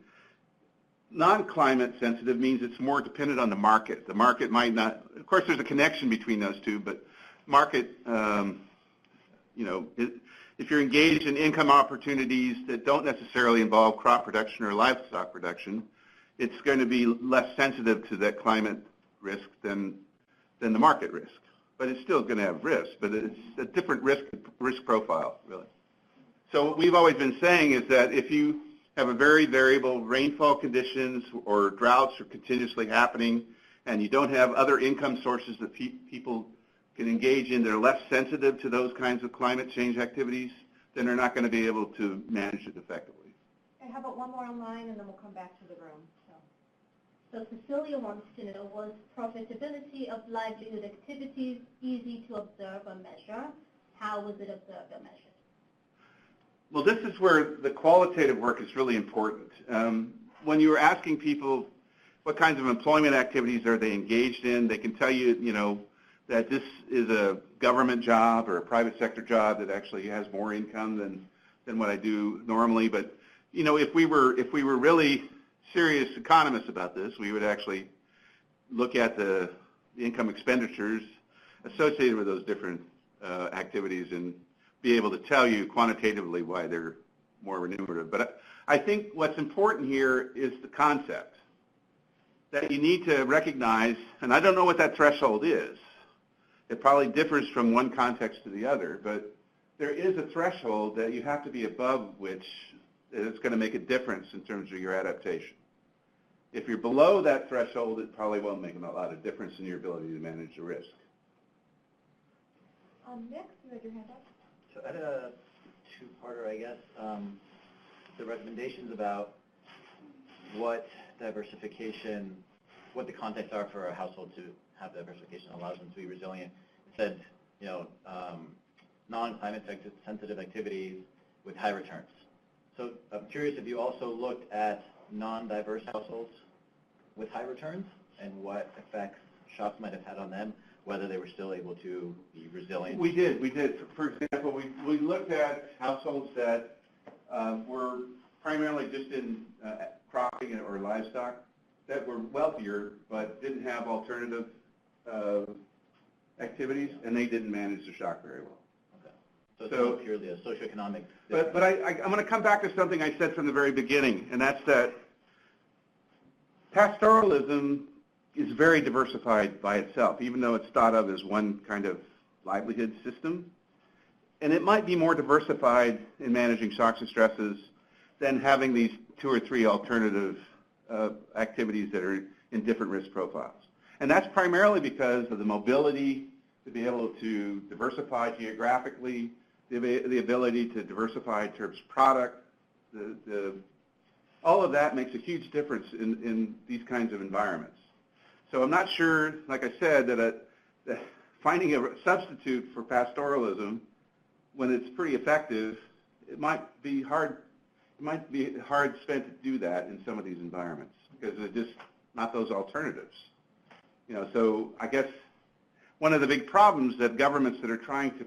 non-climate sensitive means it's more dependent on the market. The market might not, of course there's a connection between those two, but market, you know, if you're engaged in income opportunities that don't necessarily involve crop production or livestock production, it's going to be less sensitive to that climate risk than the market risk. But it's still going to have risk, but it's a different risk profile, really. So what we've always been saying is that if you have a very variable rainfall conditions or droughts are continuously happening, and you don't have other income sources that people can engage in, they're less sensitive to those kinds of climate change activities, then they're not going to be able to manage it effectively. Okay, how about one more online, and then we'll come back to the room. So Cecilia wants to know, was profitability of livelihood activities easy to observe or measure? How was it observed or measured? Well, this is where the qualitative work is really important. When you were asking people what kinds of employment activities are they engaged in, they can tell you, you know, that this is a government job or a private sector job that actually has more income than what I do normally. But, you know, if we were really serious economists about this, we would actually look at the income expenditures associated with those different activities and be able to tell you quantitatively why they're more remunerative. But I think what's important here is the concept that you need to recognize, and I don't know what that threshold is. It probably differs from one context to the other, but there is a threshold that you have to be above which it's going to make a difference in terms of your adaptation. If you're below that threshold, it probably won't make a lot of difference in your ability to manage the risk. Nick, you had your hand up. So I had a two-parter, I guess. The recommendations about what diversification, what the context are for a household to have diversification allows them to be resilient. It said, you know, non-climate sensitive activities with high returns. So I'm curious if you also looked at non-diverse households with high returns and what effects shocks might have had on them, whether they were still able to be resilient. We did. For example, we looked at households that were primarily just in cropping or livestock that were wealthier but didn't have alternative activities, and they didn't manage the shock very well. Okay. So it's not purely a socioeconomic difference. But I'm going to come back to something I said from the very beginning, and that's that pastoralism is very diversified by itself, even though it's thought of as one kind of livelihood system. And it might be more diversified in managing shocks and stresses than having these 2 or 3 alternative activities that are in different risk profiles. And that's primarily because of the mobility to be able to diversify geographically, the ability to diversify in terms of product. All of that makes a huge difference in these kinds of environments. So I'm not sure, like I said, that finding a substitute for pastoralism when it's pretty effective, it might be hard spent to do that in some of these environments because they're just not those alternatives. So I guess one of the big problems that governments that are trying to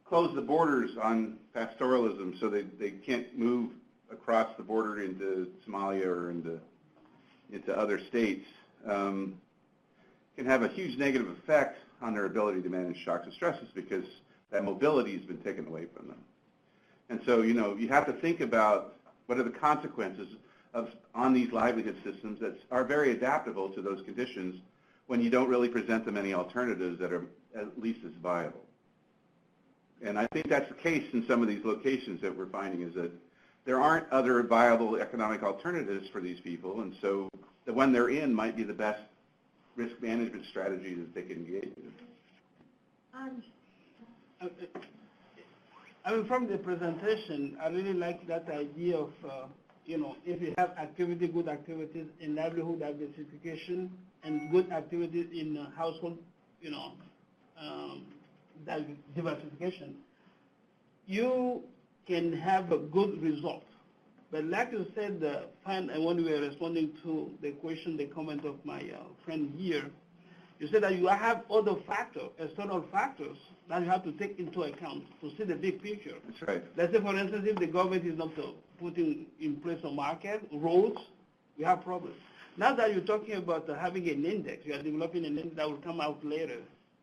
close the borders on pastoralism so they can't move across the border into Somalia or into other states can have a huge negative effect on their ability to manage shocks and stresses because that mobility has been taken away from them. And so, you have to think about what are the consequences on these livelihood systems that are very adaptable to those conditions when you don't really present them any alternatives that are at least as viable. And I think that's the case in some of these locations that we're finding is that there aren't other viable economic alternatives for these people, and so the one they're in might be the best risk management strategy that they can engage in. I mean, from the presentation, I really like that idea of, if you have good activities in livelihood diversification and good activities in household, diversification, you can have a good result. But like you said, when we were responding to the question, the comment of my friend here, you said that you have other factors, external factors, that you have to take into account to see the big picture. That's right. Let's say, for instance, if the government is not putting in place a market, roads, we have problems. Now that you're talking about having an index, you are developing an index that will come out later.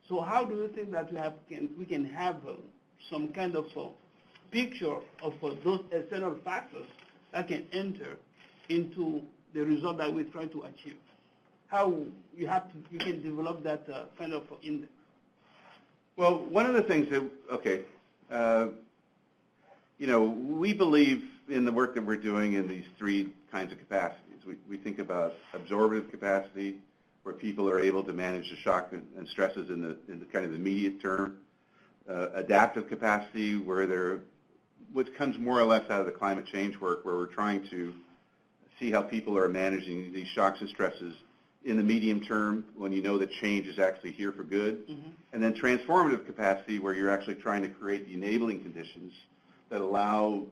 So how do you think that we can have some kind of picture of those external factors that can enter into the result that we're trying to achieve? How you can develop that kind of index? Well, one of the things that, we believe in the work that we're doing in these 3 kinds of capacities. We think about absorptive capacity, where people are able to manage the shock and stresses in the kind of immediate term. Adaptive capacity, which comes more or less out of the climate change work, where we're trying to see how people are managing these shocks and stresses in the medium term when you know that change is actually here for good. Mm-hmm. And then transformative capacity, where you're actually trying to create the enabling conditions that allow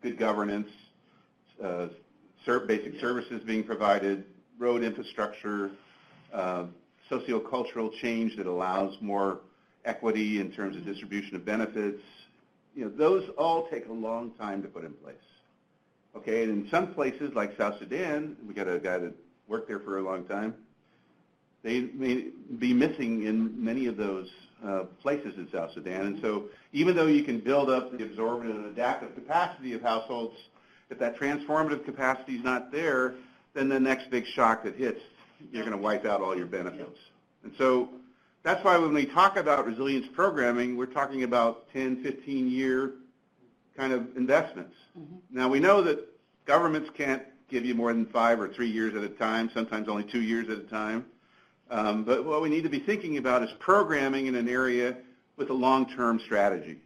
good governance, basic services being provided, road infrastructure, sociocultural change that allows more equity in terms of distribution of benefits. Those all take a long time to put in place. Okay, and in some places like South Sudan, we got a guy that worked there for a long time, they may be missing in many of those places in South Sudan. And so even though you can build up the absorptive and adaptive capacity of households, if that transformative capacity is not there, then the next big shock that hits, you're going to wipe out all your benefits. And so that's why when we talk about resilience programming, we're talking about 10, 15-year kind of investments. Mm-hmm. Now, we know that governments can't give you more than 5 or 3 years at a time, sometimes only 2 years at a time. But what we need to be thinking about is programming in an area with a long-term strategy.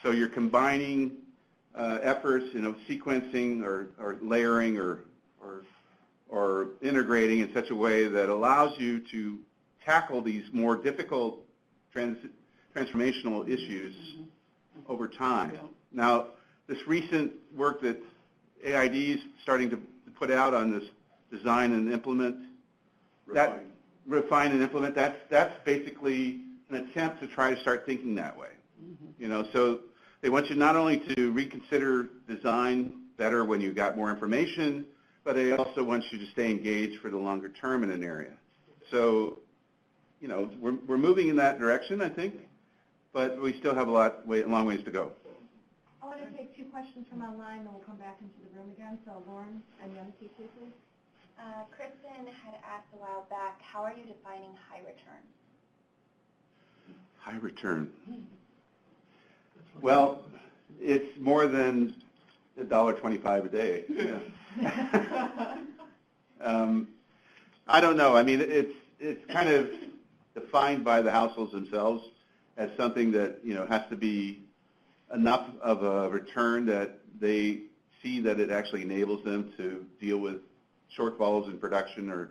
So you're combining efforts, sequencing or layering or integrating in such a way that allows you to tackle these more difficult transformational issues over time. Yeah. Now, this recent work that AID is starting to put out on this design and implement, refine and implement, that's basically an attempt to try to start thinking that way. Mm-hmm. So They want you not only to reconsider design better when you got more information, but they also want you to stay engaged for the longer term in an area. So, you know, we're moving in that direction, I think, but we still have a long ways to go. I want to take 2 questions from online, then we'll come back into the room again. So Lauren and Yanti, please. Kristen had asked a while back, how are you defining high return? High return. Well, it's more than $1.25 a day. Yeah. I don't know. I mean, it's kind of defined by the households themselves as something that, you know, has to be enough of a return that they see that it actually enables them to deal with shortfalls in production or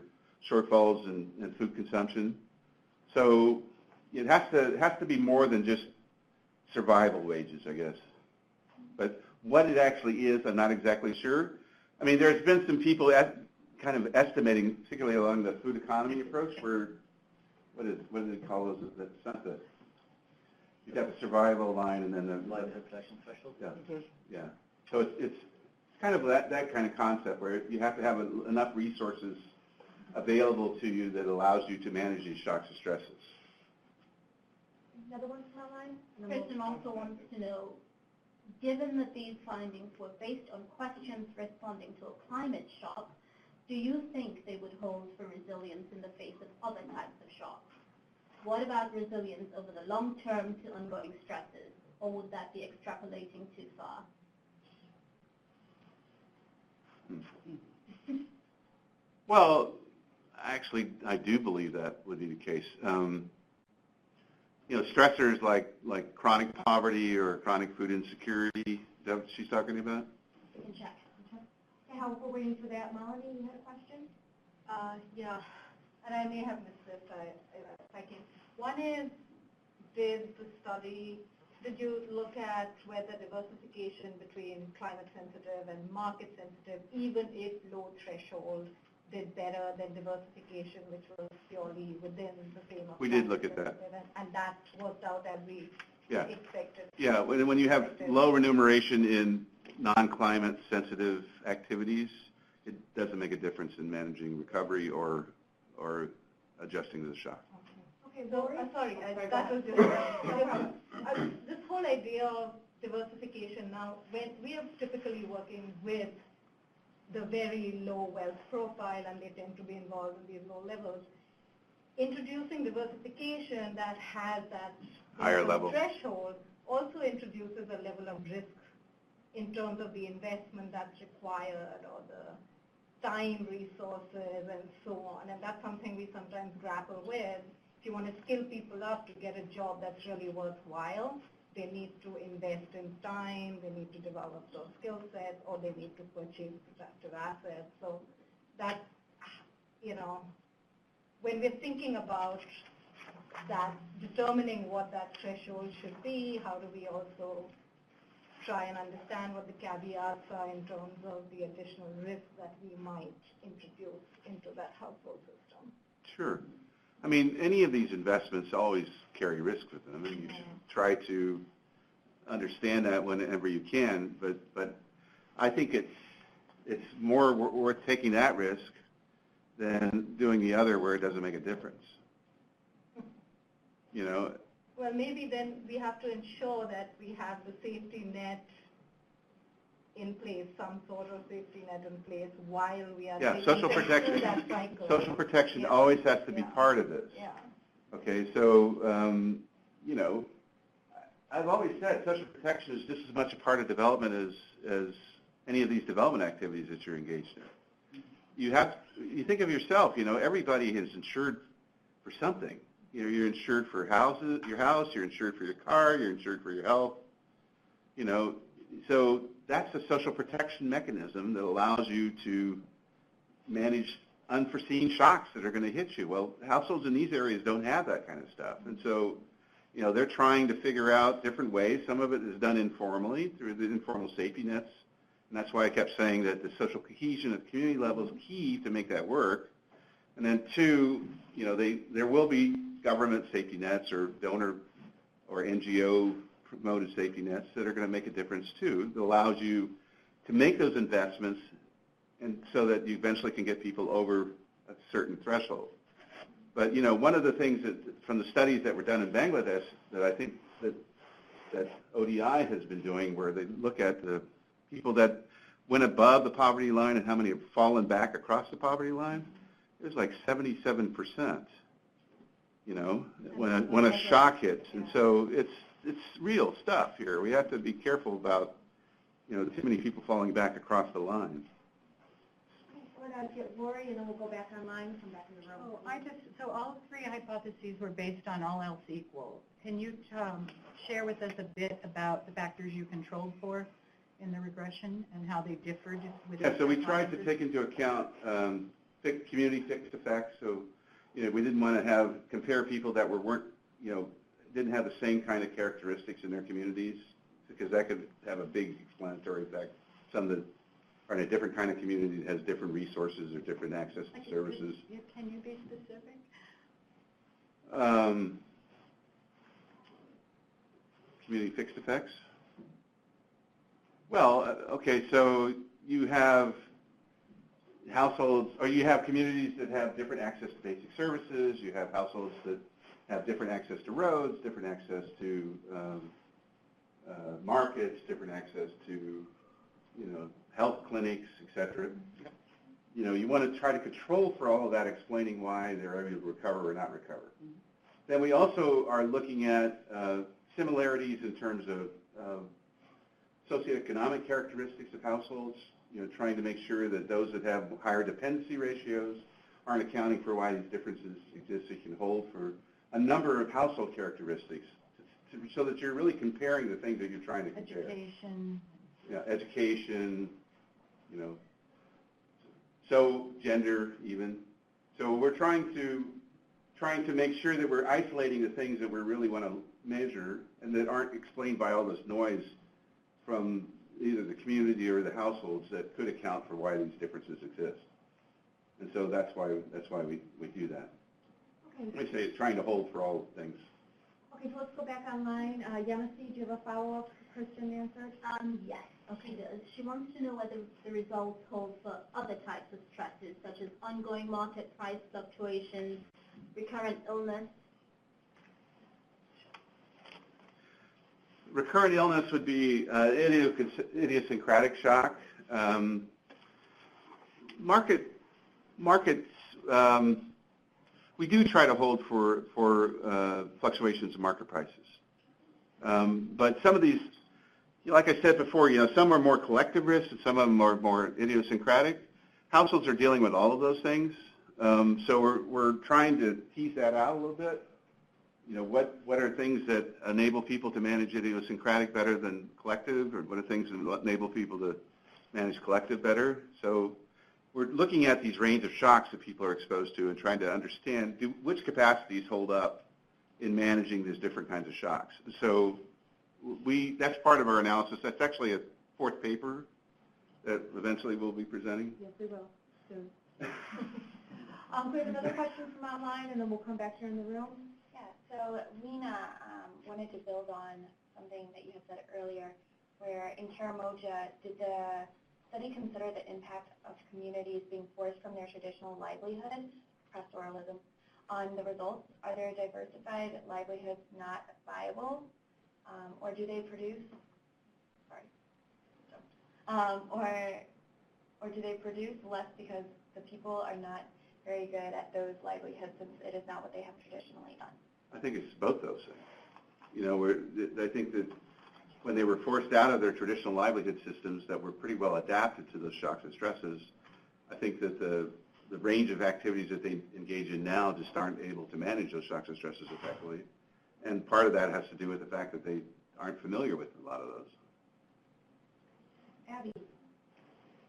shortfalls in food consumption. So it has to be more than just survival wages, I guess. But what it actually is, I'm not exactly sure. I mean, there's been some people kind of estimating, particularly along the food economy approach, where what do they call those? That's not the. You got the survival line and then the Livelihood protection threshold? Yeah. Yeah. So it's kind of that kind of concept where you have to have enough resources available to you that allows you to manage these shocks and stresses. Another one from online? Kristen also wants to know, given that these findings were based on questions responding to a climate shock, do you think they would hold for resilience in the face of other types of shocks? What about resilience over the long term to ongoing stresses, or would that be extrapolating too far? Well, actually, I do believe that would be the case. You know, stressors like chronic poverty or chronic food insecurity, is that what she's talking about? We can check. Okay, how we're waiting for that, Melanie, you had a question? Yeah, and I may have missed this, if I can. One is, did you look at whether diversification between climate sensitive and market sensitive, even if low threshold, did better than diversification, which was purely within the same? We did look at that. And that worked out as we expected. Yeah, when you have low remuneration in non-climate sensitive activities, it doesn't make a difference in managing recovery or adjusting to the shock. Okay, so sorry, that was just this whole idea of diversification. Now, when we are typically working with the very low wealth profile, and they tend to be involved in these low levels, introducing diversification that has that higher level threshold also introduces a level of risk in terms of the investment that's required or the time, resources, and so on. And that's something we sometimes grapple with. If you want to skill people up to get a job that's really worthwhile, they need to invest in time, they need to develop those skill sets, or they need to purchase productive assets. So that, you know, when we're thinking about that, determining what that threshold should be, how do we also try and understand what the caveats are in terms of the additional risk that we might introduce into that household system? Sure. I mean, any of these investments always carry risk with them, and you should try to understand that whenever you can. But I think it's more worth taking that risk than doing the other where it doesn't make a difference. You know. Well, maybe then we have to ensure that we have the safety net in place, some sort of safety net in place while we are social protection. That cycle. Social protection always has to be part of this. Yeah. Okay, so you know, I've always said social protection is just as much a part of development as any of these development activities that you're engaged in. You think of yourself. You know, everybody is insured for something. You know, you're insured for your house, you're insured for your car, you're insured for your health. You know, so that's a social protection mechanism that allows you to manage unforeseen shocks that are going to hit you. Well, households in these areas don't have that kind of stuff. And so, you know, they're trying to figure out different ways. Some of it is done informally through the informal safety nets. And that's why I kept saying that the social cohesion at the community level is key to make that work. And then two, you know, there will be government safety nets or donor or NGO promoted safety nets that are going to make a difference too. That allows you to make those investments, and so that you eventually can get people over a certain threshold. But one of the things that from the studies that were done in Bangladesh that I think that ODI has been doing, where they look at the people that went above the poverty line and how many have fallen back across the poverty line, it was like 77%. When a shock hits, and so it's real stuff here. We have to be careful about too many people falling back across the line. We're going to get Lori, and then we'll go back online and come back in the room. So all three hypotheses were based on all else equal. Can you share with us a bit about the factors you controlled for in the regression and how they differed with Yeah, so we tried to take into account community fixed effects. So, we didn't want to compare people that didn't have the same kind of characteristics in their communities, because that could have a big explanatory effect. Some that are in a different kind of community that has different resources or different access to services. Can you be specific? Community fixed effects? Well, okay, so you have households, or you have communities that have different access to basic services. You have households that have different access to roads, different access to markets, different access to, health clinics, et cetera. You want to try to control for all of that, explaining why they're able to recover or not recover. Then we also are looking at similarities in terms of socioeconomic characteristics of households, trying to make sure that those that have higher dependency ratios aren't accounting for why these differences exist. So you can hold for a number of household characteristics so that you're really comparing the things that you're trying to compare. Education. Yeah, education, so gender even. So we're trying to make sure that we're isolating the things that we really want to measure and that aren't explained by all this noise from either the community or the households that could account for why these differences exist. And so that's why we do that. Okay. We say it's trying to hold for all things. Okay, so let's go back online. Yamasi, do you have a follow-up Kristen answered? Yes, she does. She wants to know whether the results hold for other types of stresses, such as ongoing market price fluctuations, recurrent illness. Recurrent illness would be idiosyncratic shock. Markets, we do try to hold for fluctuations in market prices. But some of these, like I said before, some are more collective risks and some of them are more idiosyncratic. Households are dealing with all of those things. So we're trying to tease that out a little bit. What are things that enable people to manage idiosyncratic better than collective, or what are things that enable people to manage collective better? So we're looking at these range of shocks that people are exposed to and trying to understand which capacities hold up in managing these different kinds of shocks. So that's part of our analysis. That's actually a fourth paper that eventually we'll be presenting. Yes, we will, soon. We have another question from online, and then we'll come back here in the room. Yeah, so Lena wanted to build on something that you had said earlier, where in Karamoja, did the study consider the impact of communities being forced from their traditional livelihoods, pastoralism, on the results? Are their diversified livelihoods not viable, or do they produce, or do they produce less because the people are not very good at those livelihoods since it is not what they have traditionally done? I think it's both those things. I think that when they were forced out of their traditional livelihood systems that were pretty well adapted to those shocks and stresses, I think that the range of activities that they engage in now just aren't able to manage those shocks and stresses effectively. And part of that has to do with the fact that they aren't familiar with a lot of those. Abby.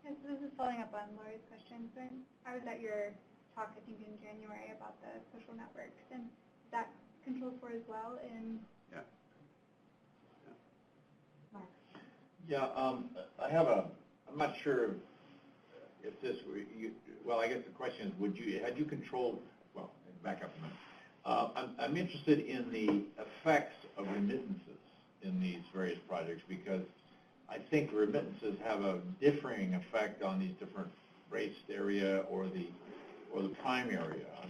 Yes, so this is following up on Lori's question. So I was at your talk, I think, in January about the social networks, and that controls for as well in... Yeah. Yeah, I'm not sure if this were, well, I guess the question is, had you controlled, well, back up a minute. I'm interested in the effects of remittances in these various projects? Because I think remittances have a differing effect on these different race area or the prime area. I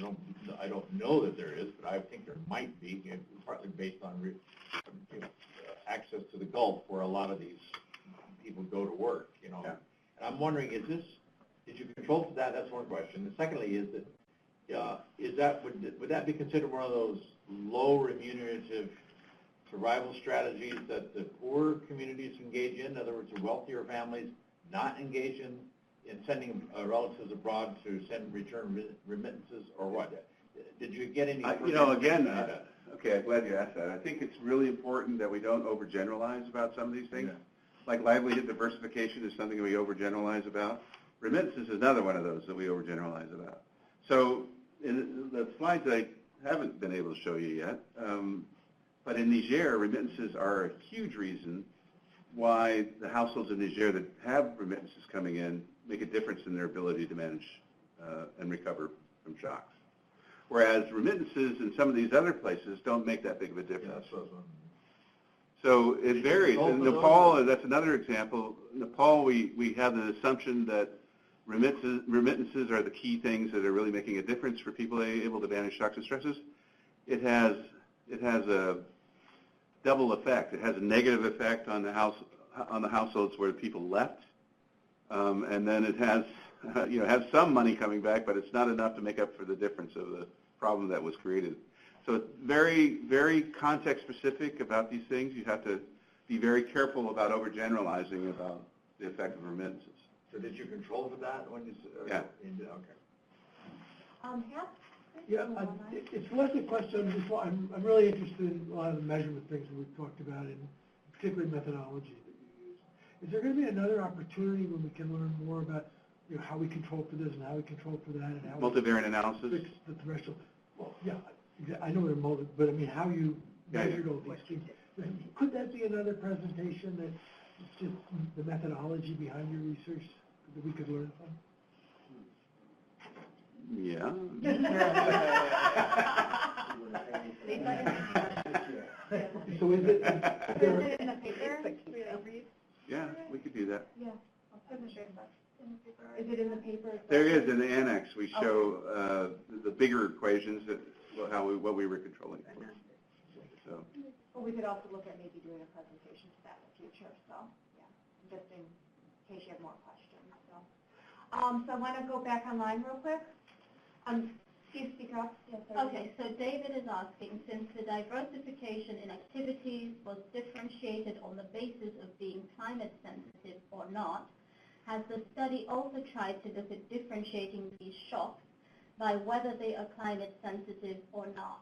don't know that there is, but I think there might be, partly based on access to the Gulf, where a lot of these people go to work. You know, yeah. And I'm wondering, did you control for that? That's one question. And secondly, would that be considered one of those low remunerative survival strategies that the poor communities engage in? In other words, the wealthier families not engage in sending relatives abroad to return remittances, or what? Did you get any? Okay, I'm glad you asked that. I think it's really important that we don't overgeneralize about some of these things. Yeah. Like livelihood diversification is something we overgeneralize about. Remittances is another one of those that we overgeneralize about. So in the slides I haven't been able to show you yet, but in Niger, remittances are a huge reason why the households in Niger that have remittances coming in make a difference in their ability to manage and recover from shocks. Whereas remittances in some of these other places don't make that big of a difference. Yeah, So it varies. In Nepal, that's another example. In Nepal, we have the assumption that remittances are the key things that are really making a difference for people able to manage shocks and stresses. It has a double effect. It has a negative effect on the households where people left, and then it has has some money coming back, but it's not enough to make up for the difference of the problem that was created. So it's very, very context specific about these things. You have to be very careful about overgeneralizing about the effect of remittances. So did you control for that when you? Yeah. Okay. Yeah, it's less a question. I'm really interested in a lot of the measurement things that we've talked about, and particularly methodology that you use. Is there going to be another opportunity when we can learn more about how we control for this and how we control for that, and how Multivariate analysis? Fix the threshold? Well, yeah, I know what a multi, but I mean, how you measured all these things. Could that be another presentation that just the methodology behind your research that we could learn from? Yeah. So is it in the paper? Yeah, we could do that. Yeah. Is it in the paper? There is in the annex. We show the bigger equations that what we were controlling for. So. Well, we could also look at maybe doing a presentation to that in the future. So yeah, just in case you have more questions. So I want to go back online real quick. Please speak up. Yes, Okay, so David is asking, since the diversification in activities was differentiated on the basis of being climate sensitive or not, has the study also tried to look at differentiating these shocks by whether they are climate sensitive or not?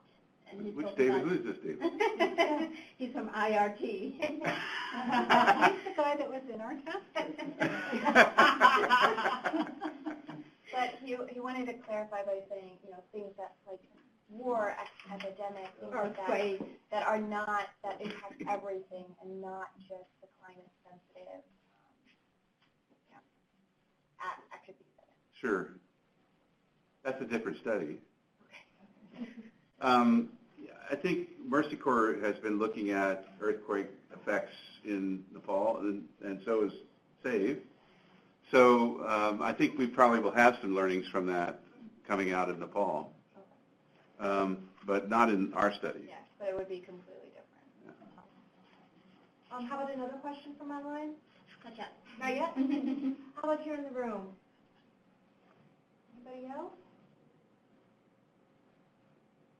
And which David? Who is this David? He's from IRT. He's the guy that was in our test. But he wanted to clarify by saying, things that like war, epidemic, things like that are not, that impact everything and not just the climate sensitive activities. Sure. That's a different study. Okay. I think Mercy Corps has been looking at earthquake effects in Nepal, and so is SAVE. So I think we probably will have some learnings from that coming out of Nepal, but not in our study. Yes, but it would be completely different. How about another question from online? Not yet. Not yet? How about here in the room? Anybody else?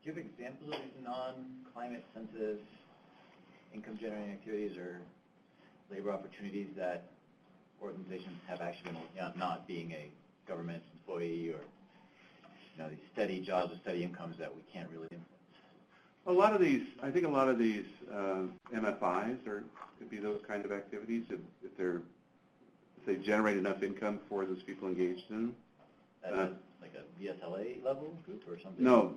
Do you have examples of these non-climate sensitive income generating activities or labor opportunities that organizations have actually been not being a government employee or these steady jobs or steady incomes that we can't really influence? I think a lot of these MFIs could be those kind of activities if they generate enough income for those people engaged in them. Like a VSLA level group or something? No,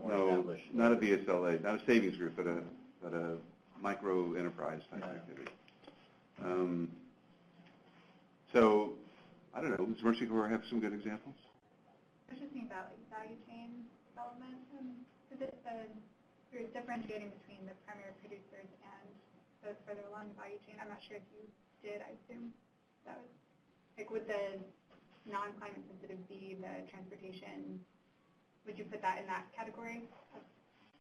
not a VSLA, not a savings group, but a micro enterprise type activity. So, I don't know, does Mercy Corps have some good examples? I was just thinking about value chain development, because you're differentiating between the primary producers and the further along the value chain. I'm not sure if you did. I assume that was like, would the non-climate sensitive be the transportation? Would you put that in that category?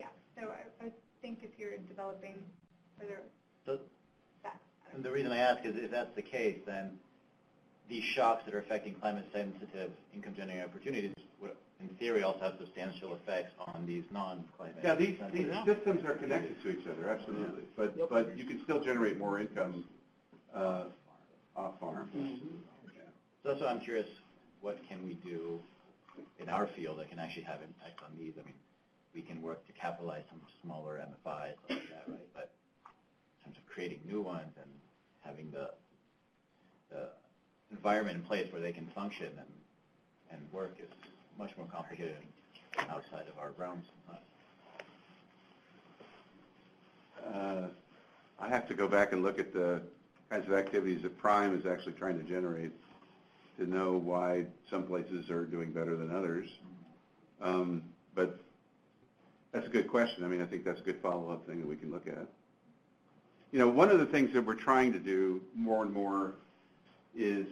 Yeah. So I think if you're developing further that. And the reason I ask is if that's the case, then these shocks that are affecting climate-sensitive income-generating opportunities would, in theory, also have substantial effects on these non-climate. Yeah, these systems are connected to each other, absolutely. But you can still generate more income off-farm. Yeah. So that's why I'm curious, what can we do in our field that can actually have impact on these? I mean, we can work to capitalize some smaller MFIs, like that, right? But in terms of creating new ones and having the environment in place where they can function and work is much more complicated and outside of our realms sometimes. I have to go back and look at the kinds of activities that Prime is actually trying to generate to know why some places are doing better than others. But that's a good question. I mean, I think that's a good follow-up thing that we can look at. You know, one of the things that we're trying to do more and more is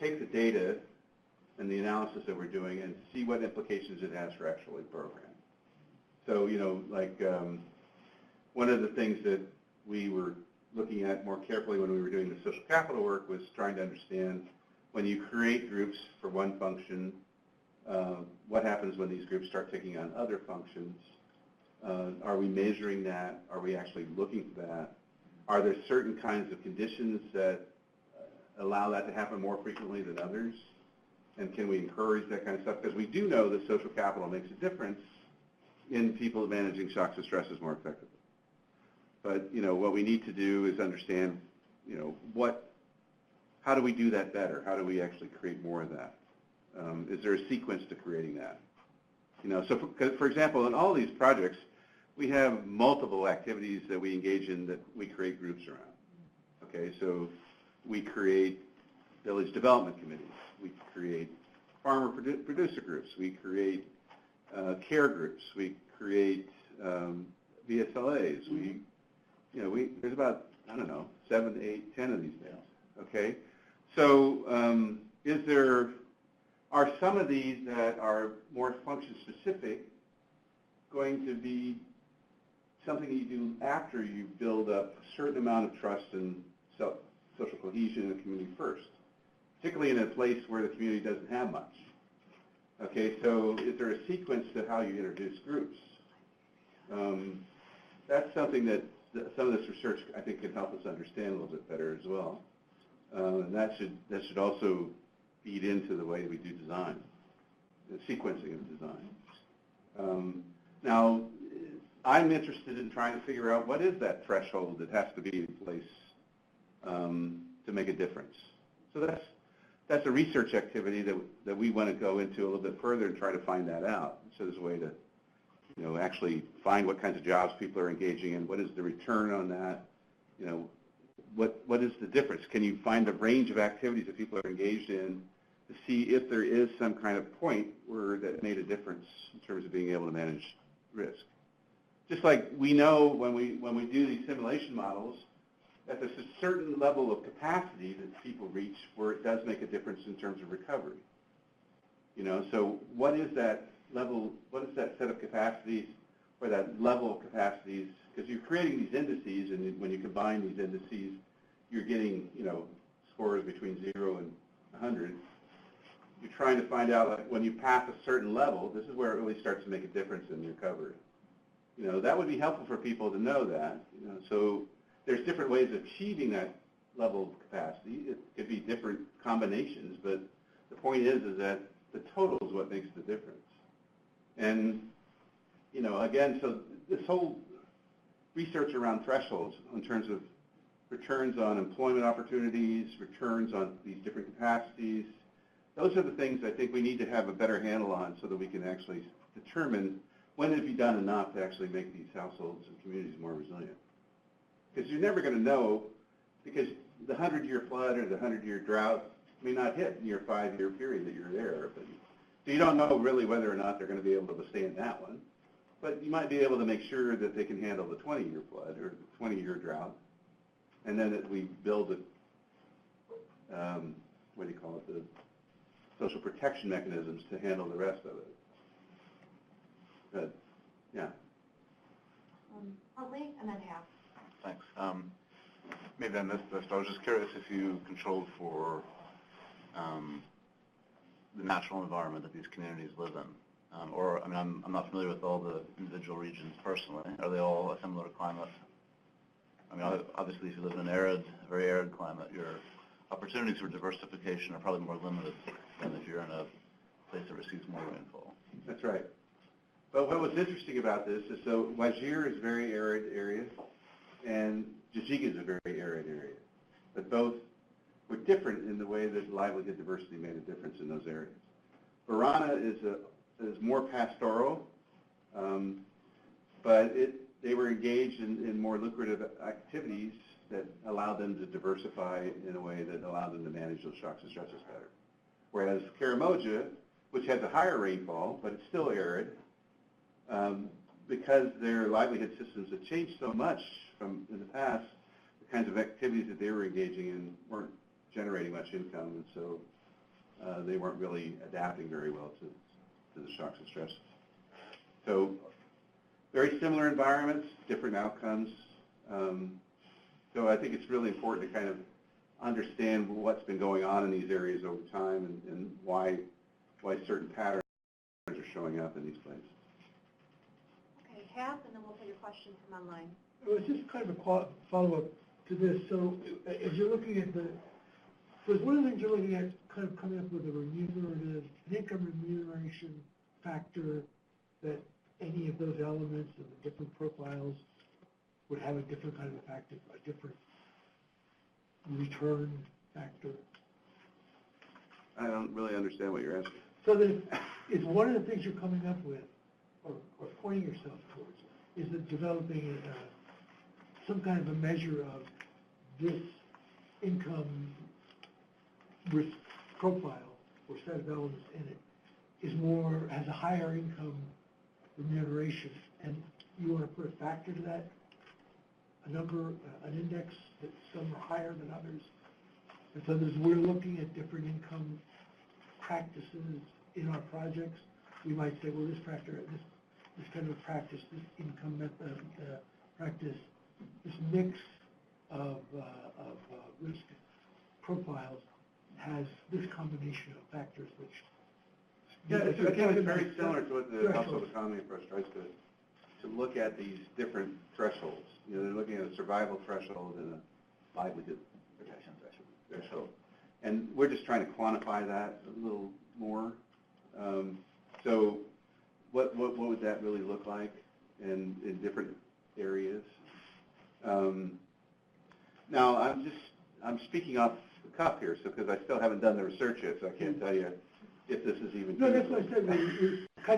take the data and the analysis that we're doing and see what implications it has for actually programming. So, you know, like one of the things that we were looking at more carefully when we were doing the social capital work was trying to understand when you create groups for one function, what happens when these groups start taking on other functions? Are we measuring that? Are we actually looking for that? Are there certain kinds of conditions that allow that to happen more frequently than others? And can we encourage that kind of stuff? Because we do know that social capital makes a difference in people managing shocks and stresses more effectively. But, you know, what we need to do is understand, you know, how do we do that better? How do we actually create more of that? Is there a sequence to creating that? You know, so for example, in all these projects, we have multiple activities that we engage in that we create groups around. Okay, so we create village development committees. We create farmer producer groups. We create care groups. We create VSLAs. There's about, I don't know, 7, 8, 10 of these things. Okay, so are some of these that are more function specific going to be something you do after you build up a certain amount of trust and social cohesion in the community first, particularly in a place where the community doesn't have much? Okay, so is there a sequence to how you introduce groups? That's something that some of this research, I think, can help us understand a little bit better as well. And that should also feed into the way we do design, the sequencing of design. Now, I'm interested in trying to figure out what is that threshold that has to be in place to make a difference. So that's a research activity that we want to go into a little bit further and try to find that out. So there's a way to, you know, actually find what kinds of jobs people are engaging in. What is the return on that? You know, what is the difference? Can you find the range of activities that people are engaged in to see if there is some kind of point where that made a difference in terms of being able to manage risk? Just like we know when we do these simulation models that there's a certain level of capacity that people reach where it does make a difference in terms of recovery. You know, so what is that level, what is that set of capacities or that level of capacities? Because you're creating these indices, and when you combine these indices, you're getting, you know, scores between 0 and 100. You're trying to find out, like, when you pass a certain level, this is where it really starts to make a difference in recovery. You know, that would be helpful for people to know that. You know, so there's different ways of achieving that level of capacity. It could be different combinations, but the point is that the total is what makes the difference. And, you know, again, so this whole research around thresholds in terms of returns on employment opportunities, returns on these different capacities, those are the things I think we need to have a better handle on so that we can actually determine when have you done enough to actually make these households and communities more resilient. Because you're never going to know, because the 100-year flood or the 100-year drought may not hit in your 5-year period that you're there. But, so you don't know really whether or not they're going to be able to withstand that one. But you might be able to make sure that they can handle the 20-year flood or the 20-year drought, and then that we build a, what do you call it, the social protection mechanisms to handle the rest of it. But, yeah. Huntley, and then Half. Thanks. Maybe I missed this, but I was just curious if you controlled for the natural environment that these communities live in. Or, I mean, I'm not familiar with all the individual regions personally. Are they all a similar climate? I mean, obviously, if you live in an arid, very arid climate, your opportunities for diversification are probably more limited than if you're in a place that receives more rainfall. That's right. But what was interesting about this is, so Wajir is a very arid area, and Jijiga is a very arid area. But both were different in the way that livelihood diversity made a difference in those areas. Varana is more pastoral, but they were engaged in more lucrative activities that allowed them to diversify in a way that allowed them to manage those shocks and stresses better. Whereas Karamoja, which has a higher rainfall, but it's still arid, because their livelihood systems have changed so much from in the past, the kinds of activities that they were engaging in weren't generating much income, and so they weren't really adapting very well to the shocks and stresses. So very similar environments, different outcomes. So I think it's really important to kind of understand what's been going on in these areas over time and why certain patterns are showing up in these places. Okay, Half, and then we'll take a question from online. It was just kind of a follow-up to this. So as you're looking at so one of the things you're looking at, kind of coming up with an income remuneration factor, that any of those elements of the different profiles would have a different kind of effect, a different return factor. I don't really understand what you're asking. So that it's one of the things you're coming up with, or pointing yourself towards, is that developing some kind of a measure of this income risk profile or set of elements in it has a higher income remuneration, and you want to put a factor to that, a number, an index that some are higher than others. And so we're looking at different income practices in our projects. We might say, well, this kind of practice, this income method practice, this mix of risk profiles has this combination of factors which... Yeah, it's very similar to what the household economy approach tries to look at these different thresholds. You know, they're looking at a survival threshold and a livelihood protection threshold. And we're just trying to quantify that a little more. So what would that really look like in different areas? Now, I'm speaking off the cuff here, so because I still haven't done the research yet, so I can't tell you if this is even... No, that's what I said.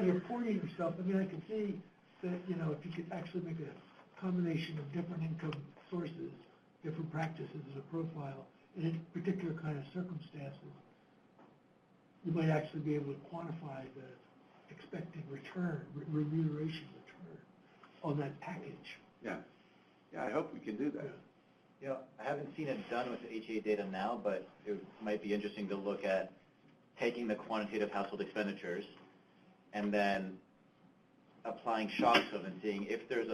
You're pointing yourself. I mean, I can see that, you know, if you could actually make a combination of different income sources, different practices as a profile, in a particular kind of circumstances, you might actually be able to quantify the expected return, remuneration return on that package. Yeah. Yeah, I hope we can do that. You know, I haven't seen it done with the HA data now, but it might be interesting to look at taking the quantitative household expenditures and then applying shocks of and seeing if there's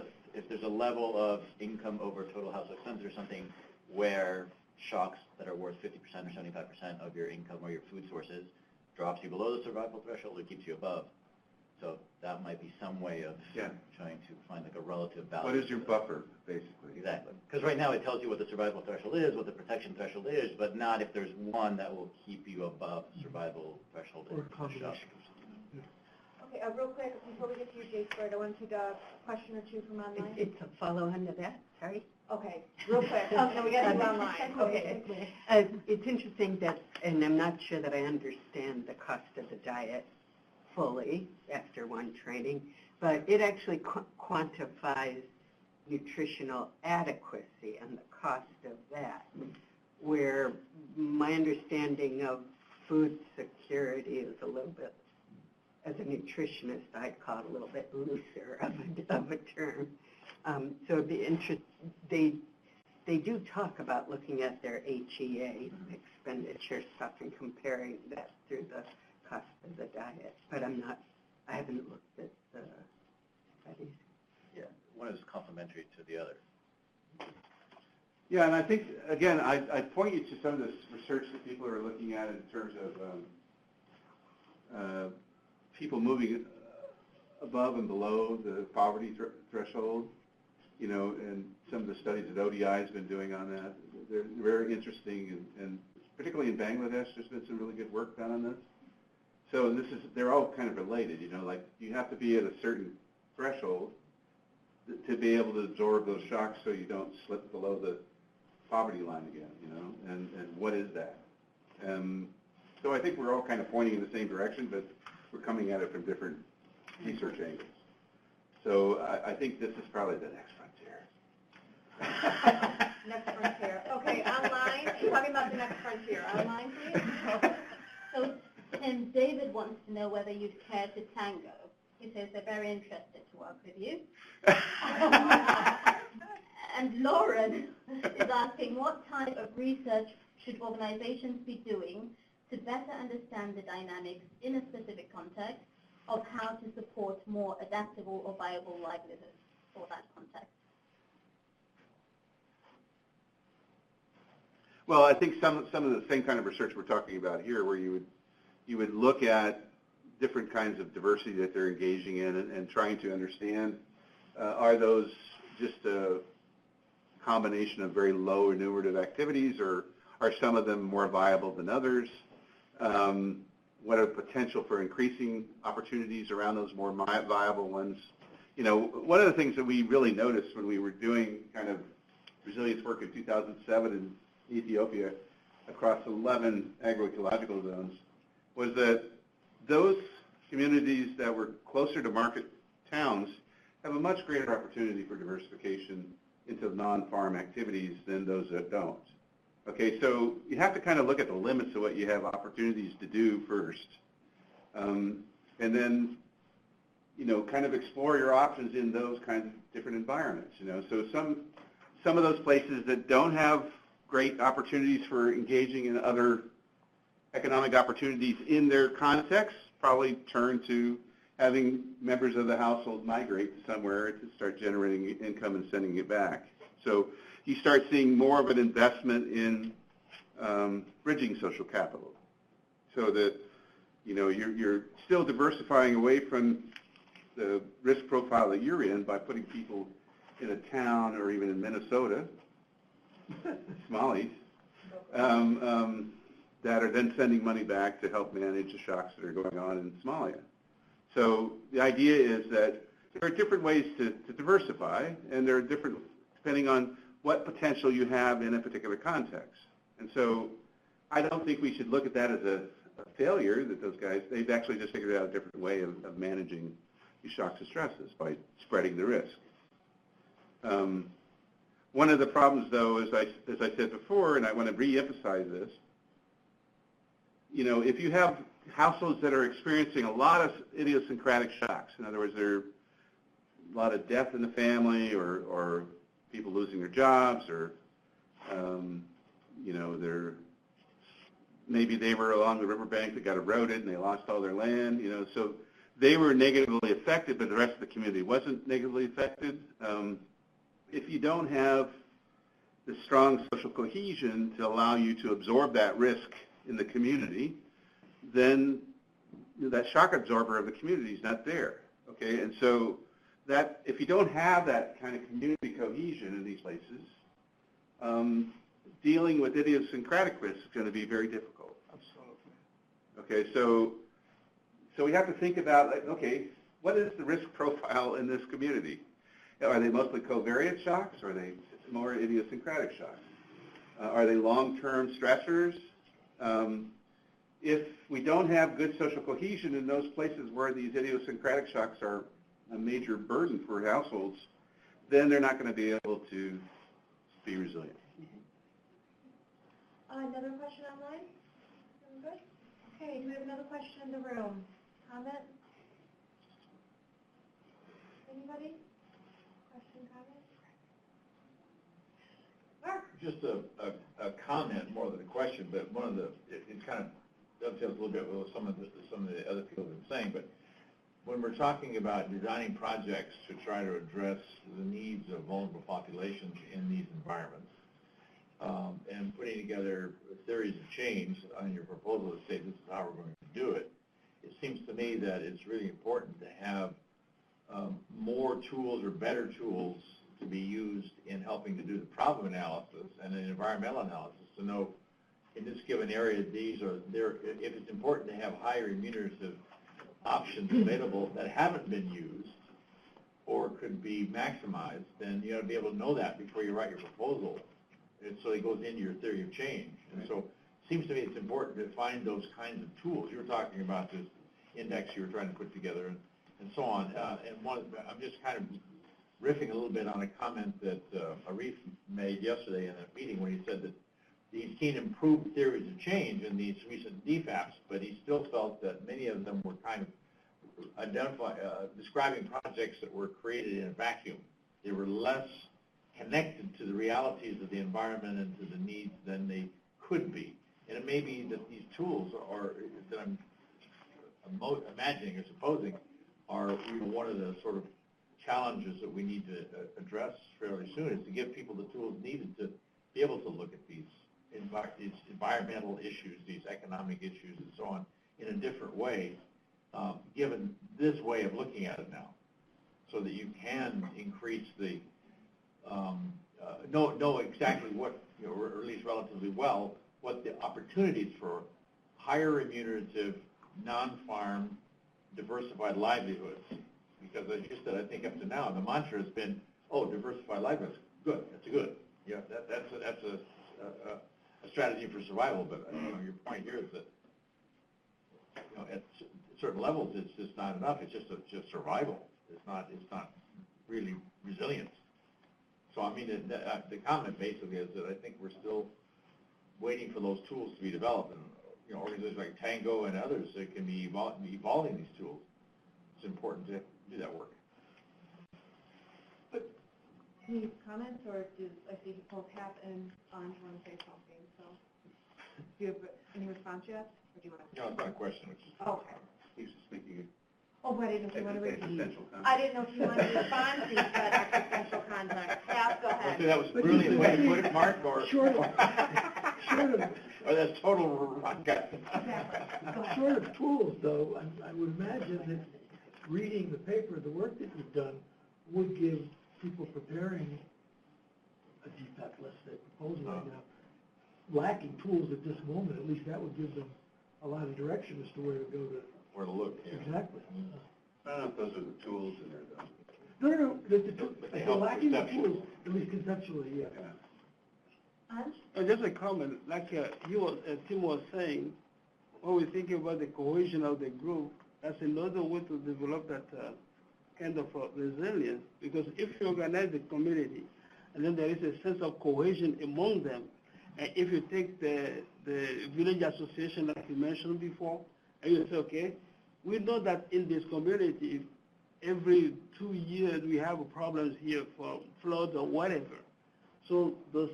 a level of income over total household expenses or something where shocks that are worth 50% or 75% of your income or your food sources drops you below the survival threshold or keeps you above. So that might be some way of trying to find like a relative value. What is your buffer, basically? Exactly. Because right now it tells you what the survival threshold is, what the protection threshold is, but not if there's one that will keep you above survival threshold. Or a combination. Okay, real quick, before we get to you, Jay Squared, I want to take a question or two from online. It's a follow-on to that, sorry. Okay, real quick, then we get to you online. Okay. It's interesting that, and I'm not sure that I understand the cost of the diet fully after one training, but it actually quantifies nutritional adequacy and the cost of that, where my understanding of food security is a little bit, as a nutritionist, I'd call it a little bit looser of term. So it'd be interesting, they do talk about looking at their HEA expenditure stuff and comparing that through the cost of the diet, but I haven't looked at the studies. Yeah, one is complementary to the other. Yeah, and I think, again, I point you to some of this research that people are looking at in terms of people moving above and below the poverty threshold, you know, and some of the studies that ODI has been doing on that. They're very interesting, and particularly in Bangladesh, there's been some really good work done on this. So they're all kind of related, you know, like you have to be at a certain threshold to be able to absorb those shocks so you don't slip below the poverty line again, you know, and what is that? So I think we're all kind of pointing in the same direction, but we're coming at it from different research angles. So I think this is probably the next frontier. Next frontier. Okay, online, you're talking about the next frontier. Online, please. So Tim, David wants to know whether you'd care to tango. He says they're very interested to work with you. And Lauren is asking, what type of research should organizations be doing to better understand the dynamics in a specific context of how to support more adaptable or viable livelihoods for that context? Well, I think some of the same kind of research we're talking about here, where you would look at different kinds of diversity that they're engaging in and trying to understand, are those just a combination of very low remunerative activities, or are some of them more viable than others? What are the potential for increasing opportunities around those more viable ones? You know, one of the things that we really noticed when we were doing kind of resilience work in 2007 in Ethiopia across 11 agroecological zones was that those communities that were closer to market towns have a much greater opportunity for diversification into non-farm activities than those that don't. Okay, so you have to kind of look at the limits of what you have opportunities to do first. And then, you know, kind of explore your options in those kinds of different environments, you know. So some of those places that don't have great opportunities for engaging in other economic opportunities in their context probably turn to having members of the household migrate to somewhere to start generating income and sending it back. So you start seeing more of an investment in bridging social capital, so that, you know, you're still diversifying away from the risk profile that you're in by putting people in a town or even in Minnesota, Somalis, that are then sending money back to help manage the shocks that are going on in Somalia. So the idea is that there are different ways to diversify, and there are different, depending on what potential you have in a particular context. And so I don't think we should look at that as a failure, that those guys, they've actually just figured out a different way of managing these shocks and stresses by spreading the risk. One of the problems, though, as I said before, and I want to re-emphasize this, you know, if you have households that are experiencing a lot of idiosyncratic shocks, in other words, there are a lot of death in the family, or people losing their jobs, or, you know, maybe they were along the riverbank that got eroded and they lost all their land, you know, so they were negatively affected, but the rest of the community wasn't negatively affected. If you don't have the strong social cohesion to allow you to absorb that risk in the community, then that shock absorber of the community is not there, okay? And so that, if you don't have that kind of community cohesion in these places, dealing with idiosyncratic risk is going to be very difficult. Absolutely. Okay, so we have to think about, like, okay, what is the risk profile in this community? Are they mostly covariate shocks, or are they more idiosyncratic shocks? Are they long-term stressors? If we don't have good social cohesion in those places where these idiosyncratic shocks are a major burden for households, then they're not going to be able to be resilient. Another question online? Good? Okay, do we have another question in the room? Comment? Anybody? question, comment? Mark? Just a comment more than a question, but one of the, it kind of dovetails a little bit with some of the other people have been saying, but when we're talking about designing projects to try to address the needs of vulnerable populations in these environments, and putting together theories of change on your proposal to say this is how we're going to do it, it seems to me that it's really important to have more tools or better tools to be used in helping to do the problem analysis and an environmental analysis to know in this given area these are there. If it's important to have higher remunerative options available that haven't been used or could be maximized, then you ought to be able to know that before you write your proposal. And so it goes into your theory of change. And so it seems to me it's important to find those kinds of tools. You were talking about this index you were trying to put together and so on. I'm just kind of riffing a little bit on a comment that Arif made yesterday in a meeting when he said that he's seen improved theories of change in these recent DFAPs, but he still felt that many of them were kind of describing projects that were created in a vacuum. They were less connected to the realities of the environment and to the needs than they could be. And it may be that these tools are, that I'm imagining or supposing, are one of the sort of challenges that we need to address fairly soon, is to give people the tools needed to be able to look at these environmental issues, these economic issues, and so on, in a different way, given this way of looking at it now, so that you can increase the know exactly what, or at least relatively well, what the opportunities for higher remunerative, non-farm, diversified livelihoods. Because as you said, I think up to now, the mantra has been, oh, diversified livelihoods, good, that's a good. Yeah, that's a strategy for survival, but your point here is that at certain levels it's just not enough. It's just survival. It's not really resilience. So I mean, the comment basically is that I think we're still waiting for those tools to be developed, and organizations like Tango and others that can be evolving these tools. It's important to do that work. Any comments, or I see you both have and want to say something? So, do you have any response yet, or do you want to? No, it's not a question. It's just, okay. He's just making Oh, but I didn't know if you want to repeat. existential context. I didn't know if you wanted to respond to that existential context. Yeah, go ahead. that was a brilliant way to put it, Mark, or or that's total rock gut. Short of tools, though, I would imagine that reading the paper, the work that you've done, would give people preparing a DFAP, let's say, proposal right now, lacking tools at this moment. At least that would give them a lot of direction as to where to go to. Where to look. Yeah. Exactly. I don't know if those are the tools in there, though. No. They're lacking the tools, at least conceptually, yeah. Just a comment, like Tim was saying, when we think about the cohesion of the group, that's another way to develop that kind of resilience. Because if you organize the community, and then there is a sense of cohesion among them, and if you take the village association that you mentioned before, and you say, okay, we know that in this community, every 2 years we have problems here for floods or whatever. So those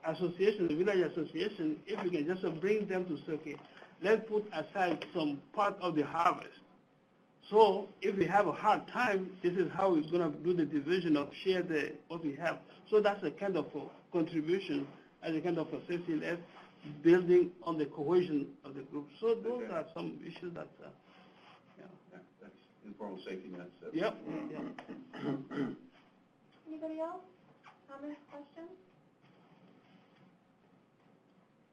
associations, the village association, if you can just bring them to say, okay, let's put aside some part of the harvest. So if we have a hard time, this is how we're going to do the division of share what we have. So that's a kind of a contribution as a kind of a safety net, building on the cohesion of the group. So those are some issues that, That's informal safety nets. Yep. Anybody else? Comments, questions?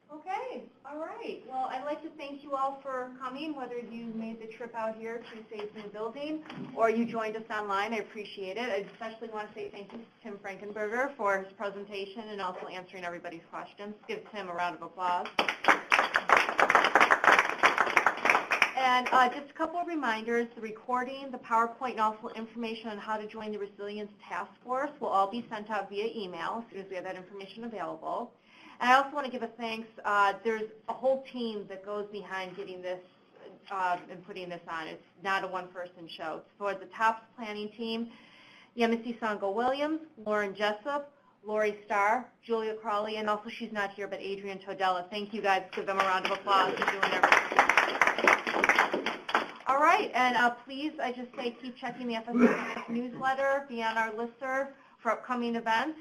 Okay, all right. Well, I'd like to thank you all for coming, whether you made the trip out here to Safe New Building or you joined us online. I appreciate it. I especially want to say thank you to Tim Frankenberger for his presentation and also answering everybody's questions. Give Tim a round of applause. And just a couple of reminders, the recording, the PowerPoint, and also information on how to join the Resilience Task Force will all be sent out via email as soon as we have that information available. And I also want to give a thanks. There's a whole team that goes behind getting this and putting this on. It's not a one-person show. It's for the TOPS planning team. Yemisi Songo-Williams, Lauren Jessup, Lori Starr, Julia Crawley, and also she's not here, but Adrian Todella. Thank you guys. Give them a round of applause for doing everything. All right, and please, I just say keep checking the FSNS newsletter, be on our listserv for upcoming events,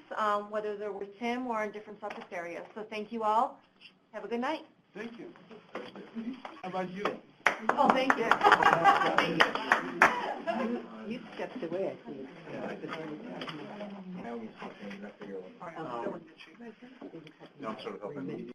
whether they're with Tim or in different subject areas. So thank you all. Have a good night. Thank you. How about you? Oh, thank you. Thank you. You stepped away, I think. No, I'm sort of helping.